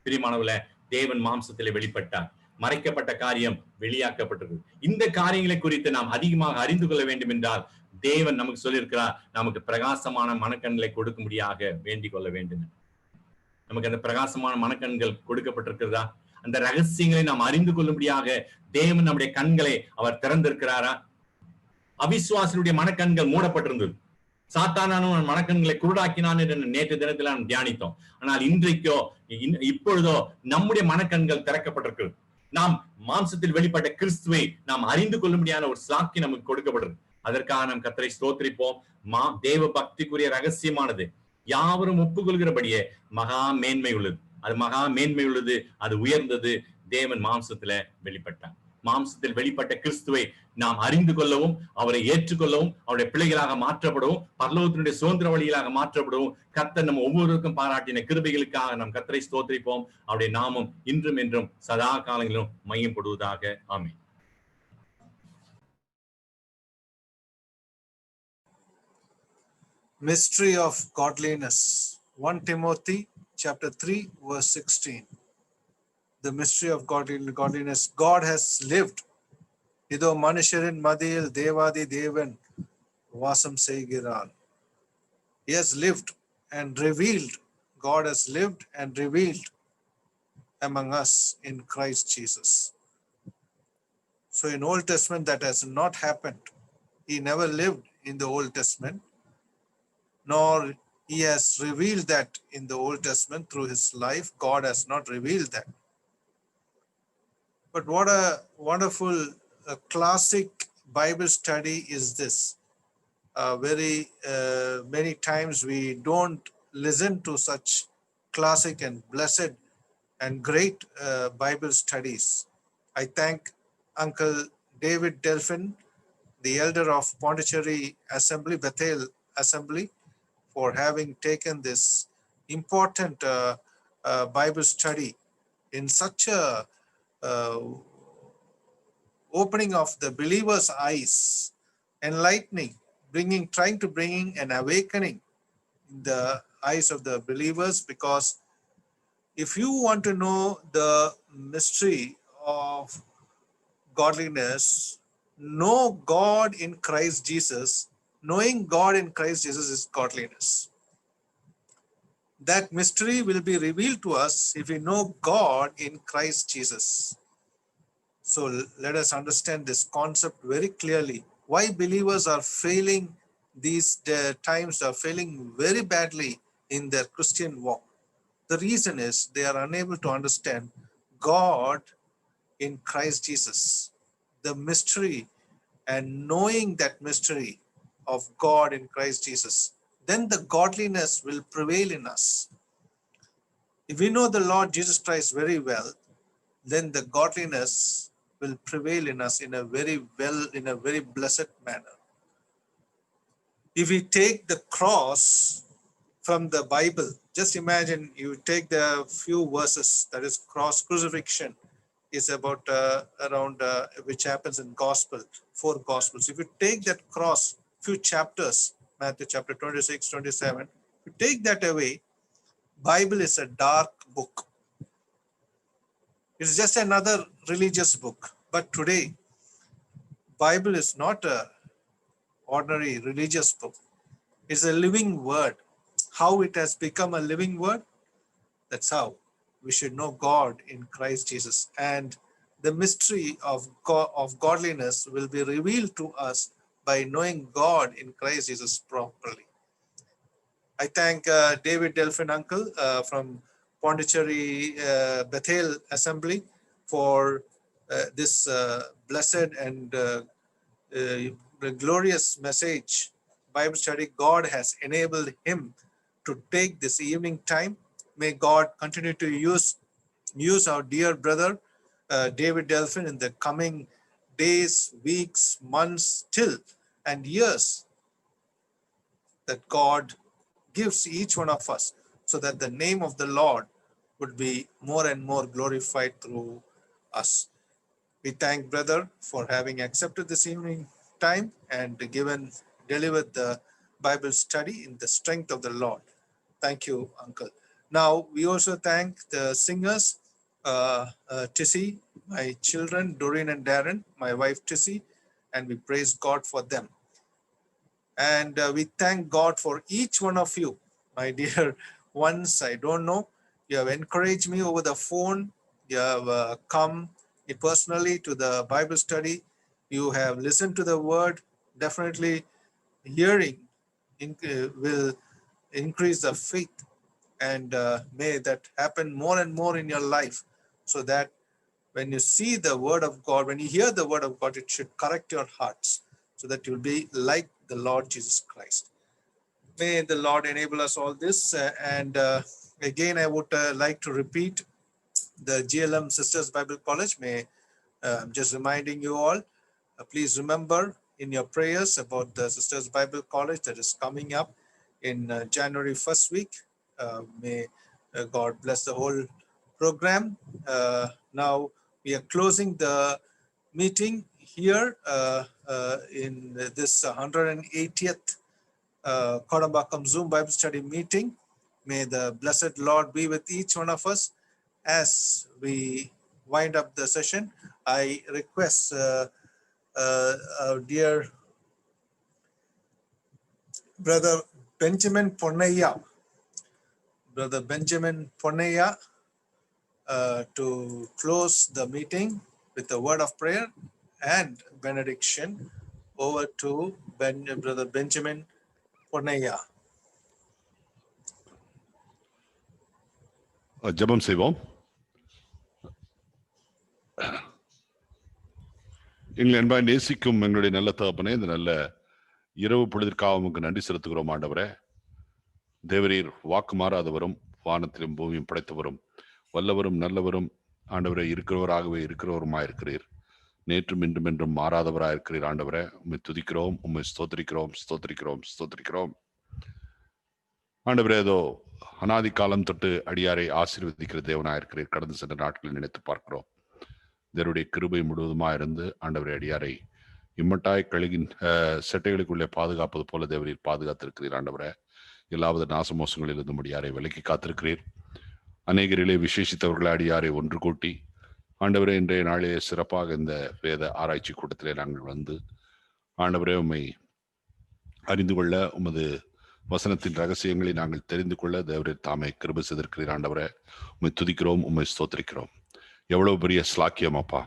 பிரியமானவர்களே, தேவன் மாம்சத்திலே வெளிப்பட்டார். மறைக்கப்பட்ட காரியம் வெளியாக்கப்பட்டது. இந்த காரியங்களை குறித்து நாம் அதிகமாக அறிந்து கொள்ள வேண்டும் என்றால் தேவன் நமக்கு சொல்லியிருக்கிறார், நமக்கு பிரகாசமான மனக்கண்களை கொடுக்கும்படியாக வேண்டிக் கொள்ள வேண்டும். நமக்கு அந்த பிரகாசமான மனக்கண்கள் கொடுக்கப்பட்டிருக்கிறதா? அந்த ரகசியங்களை நாம் அறிந்து கொள்ளும்படியாக தேவன் நம்முடைய கண்களை அவர் திறந்திருக்கிறாரா? அவிசுவாசனுடைய மனக்கண்கள் மூடப்பட்டிருந்தது. சாத்தானான மனக்கண்களை குருடாக்கினான் என்று நேற்று தினத்தில் நாம் தியானித்தோம். ஆனால் இன்றைக்கோ இப்பொழுதோ நம்முடைய மனக்கண்கள் திறக்கப்பட்டிருக்கிறது. நாம் மாம்சத்தில் வெளிப்பட்ட கிறிஸ்துவை நாம் அறிந்து கொள்ளும்படியான ஒரு சாக்கி நமக்கு கொடுக்கப்பட்டிருக்கு. அதற்காக நாம் கர்த்தரை ஸ்தோத்திரிப்போம். தேவ பக்திக்குரிய ரகசியமானது யாவரும் ஒப்புக்கொள்கிறபடியே மகா மேன்மை உள்ளது. அது மகா மேன்மை உள்ளது, அது உயர்ந்தது. தேவன் மாம்சத்துல வெளிப்பட்டார். மாம்சத்தில் வெளிப்பட்ட கிறிஸ்துவை நாம் அறிந்து கொள்ளவும், அவரை ஏற்றுக்கொள்ளவும், அவருடைய பிள்ளைகளாக மாற்றப்படவும், பரலோகத்தினுடைய சுதந்திர வழிகளாக மாற்றப்படவும் கர்த்தர் நம்ம ஒவ்வொருவருக்கும் பாராட்டின கிருபைகளுக்காக நாம் கர்த்தரை ஸ்தோத்திரிப்போம். அவருடைய நாமம் இன்றும் என்றும் சதா காலங்களிலும் மையப்படுவதாக. ஆமென். Mystery of godliness. 1 Timothy chapter 3 verse 16. The mystery of godliness. God has lived. இதோ மனுஷரின் மத்தியில் தேவாதி தேவன் வாசம் செய்கிறார். He has lived and revealed. God has lived and revealed among us in Christ Jesus. So in Old Testament that has not happened. He never lived in the Old Testament, nor he has revealed that in the Old Testament through his life. God has not revealed that. But what a wonderful classic Bible study is this. Many times we don't listen to such classic and blessed and great Bible studies. I thank Uncle David Delphin, the elder of Pondicherry Assembly, Bethel Assembly, for having taken this important Bible study in such a opening of the believer's eyes, enlightening, trying to bring an awakening in the eyes of the believers. Because if you want to know the mystery of godliness, know God in Christ Jesus. Knowing God in Christ Jesus is godliness. That mystery will be revealed to us if we know God in Christ Jesus. So let us understand this concept very clearly. Why believers are failing these times, are failing very badly in their Christian walk. The reason is they are unable to understand God in Christ Jesus. The mystery, and knowing that mystery of God in Christ Jesus, then the godliness will prevail in us. If we know the Lord Jesus Christ very well, then the godliness will prevail in us in a very blessed manner. If we take the cross from the Bible, just imagine you take the few verses, that is crucifixion is about which happens in gospel, 4 gospels. If you take that cross, few chapters, Matthew chapter 26, 27, if you take that away, Bible is a dark book. It's just another religious book. But today, Bible is not a ordinary religious book. It's a living word. How it has become a living word? That's how we should know God in Christ Jesus. And the mystery of godliness will be revealed to us by knowing God in Christ Jesus properly. I thank David Delphin uncle from Pondicherry Bethel Assembly for this blessed and glorious message, Bible study. God has enabled him to take this evening time. May God continue to use our dear brother David Delphin in the coming days, weeks, months, till and years, that God gives each one of us, so that the name of the Lord would be more and more glorified through us. We thank brother for having accepted this evening time and delivered the Bible study in the strength of the Lord. Thank you, uncle. Now we also thank the singers, Tissy, my children Doreen and Darren, my wife Tissy, and we praise God for them. And we thank God for each one of you, my dear ones. I don't know, you have encouraged me over the phone. You have come personally to the Bible study. You have listened to the word. Definitely hearing will increase the faith, and may that happen more and more in your life, so that when you see the word of God, when you hear the word of God, it should correct your hearts, so that you'll be like the Lord Jesus Christ. May the Lord enable us all this. And again, I would like to repeat the GLM Sisters Bible College. I'm just reminding you all, please remember in your prayers about the Sisters Bible College that is coming up in January 1st week. May God bless the whole program. Now we are closing the meeting here in this 180th Kodambakam Zoom Bible Study meeting. May the blessed Lord be with each one of us as we wind up the session. I request our dear brother Benjamin Ponneya, to close the meeting with a word of prayer and benediction. Over to brother Benjamin Ponneya. ஜெபம் செய்வோம். எங்களை அன்பாய் நேசிக்கும் எங்களுடைய நல்ல தகப்பனே, இந்த நல்ல இரவு பொழுதிற்காக உமக்கு நன்றி செலுத்துகிறோம் ஆண்டவரே. தேவரீர் வாக்கு மாறாதவரும், வானத்திலும் பூமியும் படைத்தவரும், வல்லவரும் நல்லவரும் ஆண்டவரே, இருக்கிறவராகவே இருக்கிறவருமாய் இருக்கிறீர். நேற்றும் இன்றும் என்றும் மாறாதவராய் இருக்கிறீர் ஆண்டவரே. உம்மை துதிக்கிறோம், உம்மை ஸ்தோத்திரிக்கிறோம். ஆண்டவரே, ஏதோ அநாதி காலம் தொட்டு அடியாரை ஆசீர்வதிக்கிற தேவனாய் இருக்கிறீர். கடந்து சென்ற நாட்களில் நினைத்து பார்க்கிறோம். தேவருடைய கிருபை முழுவதுமா இருந்து ஆண்டவரே, அடியாரை இம்மட்டாய் கழுகின் செட்டைகளுக்குள்ளே பாதுகாப்பது போல தேவரீர் பாதுகாத்திருக்கிறீர் ஆண்டவரே. எல்லாவது நாசமோசங்களில் இருந்து அடியாரை விலக்கி காத்திருக்கிறீர். அநேகரிலே விசேஷித்தவர்களை அடியாரை ஒன்று கூட்டி ஆண்டவரே, இன்றைய நாளிலே சிறப்பாக இந்த வேத ஆராய்ச்சி கூட்டத்திலே நாங்கள் வந்து ஆண்டவரே, உம்மை அறிந்து கொள்ள, உமது வசனத்தின் ரகசியங்களை நாங்கள் தெரிந்து கொள்ள தேவரீர் தாமே கிருபை செய்திருக்கிறீர் ஆண்டவரே. உம்மை துதிக்கிறோம், உம்மை ஸ்தோத்திரிக்கிறோம். எவ்வளவு பெரிய ஸ்லாக்கியம் அப்பா.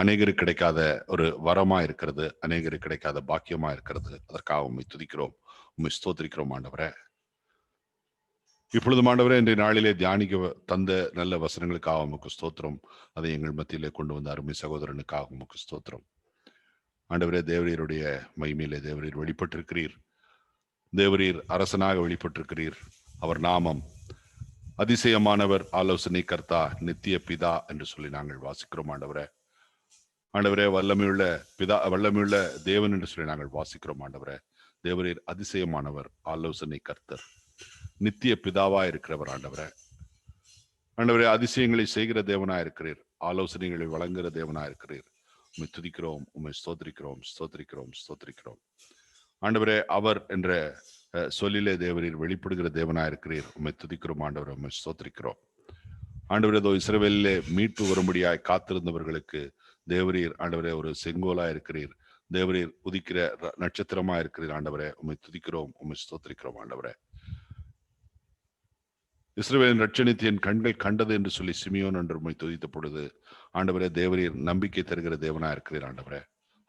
அநேகருக்கு கிடைக்காத ஒரு வரமா இருக்கிறது, அநேகருக்கு கிடைக்காத பாக்கியமா இருக்கிறது. அதற்காக உம்மை துதிக்கிறோம், உம்மை ஸ்தோத்திரிக்கிறோம் ஆண்டவரே. இப்பொழுது ஆண்டவரே, இன்றைய நாளிலே தியானிக்க தந்த நல்ல வசனங்களுக்காக உமக்கு ஸ்தோத்திரம். அதை எங்கள் மத்தியிலே கொண்டு வந்த அருமை சகோதரனுக்காக உமக்கு ஸ்தோத்திரம் ஆண்டவரே. தேவரீருடைய மகிமையிலே தேவரீர் வெளிப்பட்டிருக்கிறீர். தேவரீர் அரசனாக வெளிப்பட்டிருக்கிறீர். அவர் நாமம் அதிசயமானவர், ஆலோசனை கர்த்தா, நித்திய பிதா என்று சொல்லி நாங்கள் வாசிக்கிறோம் ஆண்டவரே. ஆண்டவரே, வல்லமையுள்ள தேவன் என்று சொல்லி நாங்கள் வாசிக்கிறோம் ஆண்டவரே. தேவரீர் அதிசயமானவர், ஆலோசனை கர்த்தர், நித்திய பிதாவா இருக்கிறவர் ஆண்டவரே. ஆண்டவரே, அதிசயங்களை செய்கிற தேவனா இருக்கிறீர், ஆலோசனைகளை வழங்குகிற தேவனா இருக்கிறீர். உம்மை துதிக்கிறோம், உம்மை ஸ்தோத்திரிக்கிறோம். ஆண்டவரே, அவர் என்ற சொல்லிலே தேவரீர் வெளிப்படுகிற தேவனா இருக்கிறீர். உம்மை துதிக்கிறோம் ஆண்டவரே, உம்மை ஸ்தோத்திரிக்கிறோம் ஆண்டவரே. இஸ்ரவேலிலே மீட்பு வரும்படியாய் காத்திருந்தவர்களுக்கு தேவரீர் ஆண்டவரே ஒரு செங்கோலா இருக்கிறீர். தேவரீர் உதிக்கிற நட்சத்திரமா இருக்கிறீர் ஆண்டவரே. உம்மை துதிக்கிறோம், உம்மை ஸ்தோத்திரிக்கிறோம் ஆண்டவரே. இஸ்ரவேலின் ரட்சணித்து என் கண்கள் கண்டது என்று சொல்லி சிமியோன் என்று உம்மை துதித்த பொழுது ஆண்டவரே, தேவரீர் நம்பிக்கை தருகிற தேவனா இருக்கிறீர் ஆண்டவரே.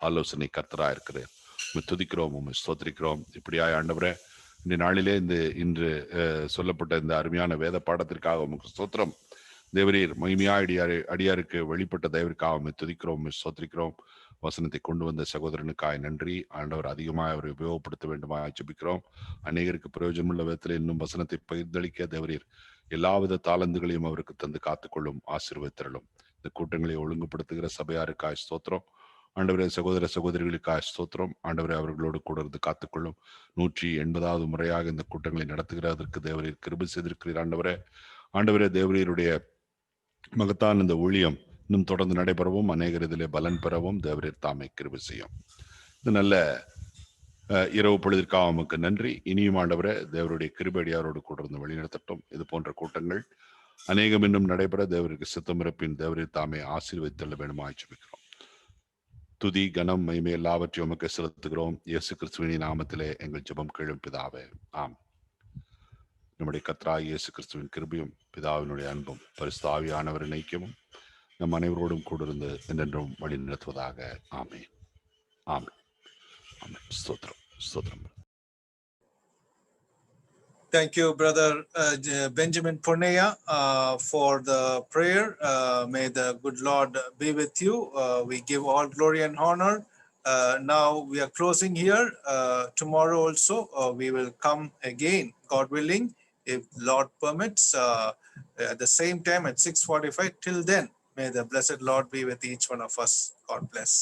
ஆலோசனை கர்த்தரா இருக்கிறீர். உம்மை துதிக்கிறோம், உம்மை ஸ்தோத்திரிக்கிறோம். இப்படியாய் ஆண்டவரே, இந்த நாளிலே இன்று சொல்லப்பட்ட இந்த அருமையான வேத பாடத்திற்காக உமக்கு ஸ்தோத்திரம். தேவரீர் மகிமையா அடியாருக்கு வெளிப்பட்ட தேவருக்காக உம்மை துதிக்கிறோம், உம்மை ஸ்தோத்திரிக்கிறோம். வசனத்தை கொண்டு வந்த சகோதரனுக்காய் நன்றி ஆண்டவர். அதிகமாக அவரை உபயோகப்படுத்த வேண்டுமா ஜெபிக்கிறோம். அநேகருக்கு பிரயோஜனமுள்ள விதத்தில் இன்னும் வசனத்தை பகிர்ந்தளிக்க தேவரீர் எல்லாவித தாளந்துகளையும் அவருக்கு தந்து காத்துக்கொள்ளும், ஆசீர்வதித்தருளும். இந்த கூட்டங்களை ஒழுங்குபடுத்துகிற சபையாருக்காய் ஸ்தோத்திரம் ஆண்டவரே. சகோதர சகோதரிகளுக்காய் ஸ்தோத்திரம் ஆண்டவரே. அவர்களோடு கூட இருந்து காத்துக்கொள்ளும். 180வது முறையாக இந்த கூட்டங்களை நடத்துகிறதற்கு தேவரீர் கிருபை செய்திருக்கிறீர் ஆண்டவரே. ஆண்டவரே, தேவரீருடைய மகத்தான் இந்த ஊழியம் இன்னும் தொடர்ந்து நடைபெறவும், அநேகர் இதிலே பலன் பெறவும் தேவரீர் தாமே கிருபை செய்யும். இது நல்ல இரவு பொழுதிற்காக உமக்கு நன்றி. இனியும் ஆண்டவரே, தேவருடைய கிருபையடியாரோடு கூட இருந்து வழிநடத்தட்டும். இது போன்ற கூட்டங்கள் அநேகம் இன்னும் நடைபெற தேவருக்கு சித்தமிருப்பின் தேவரீர் தாமே ஆசீர்வதித்தள்ள வேண்டுமா ஜெபிக்கிறோம். துதி கனம் மகிமை எல்லாவற்றையும் உமக்கு செலுத்துகிறோம். இயேசு கிறிஸ்துவின் நாமத்திலே எங்கள் ஜெபம் கேளும் பிதாவே, ஆம். நம்முடைய கர்த்தராகிய இயேசு கிறிஸ்துவின் கிருபையும் பிதாவினுடைய அன்பும் பரிசுத்த ஆவியானவரின் ஐக்கியமும் நம் அனைவரோடும் கூட இருந்து என்றென்றும் வழி நடத்துவதாக. ஆமென், ஆமென், ஆமென். ஸ்தோத்திரம், ஸ்தோத்திரம். Thank you, Brother Benjamin Ponea, for the prayer. May the good Lord be with you. We give all glory and honor. Now we are closing here. Tomorrow also we will come again, God willing, if Lord permits, at the same time at 6:45. Till then, may the blessed Lord be with each one of us. God bless.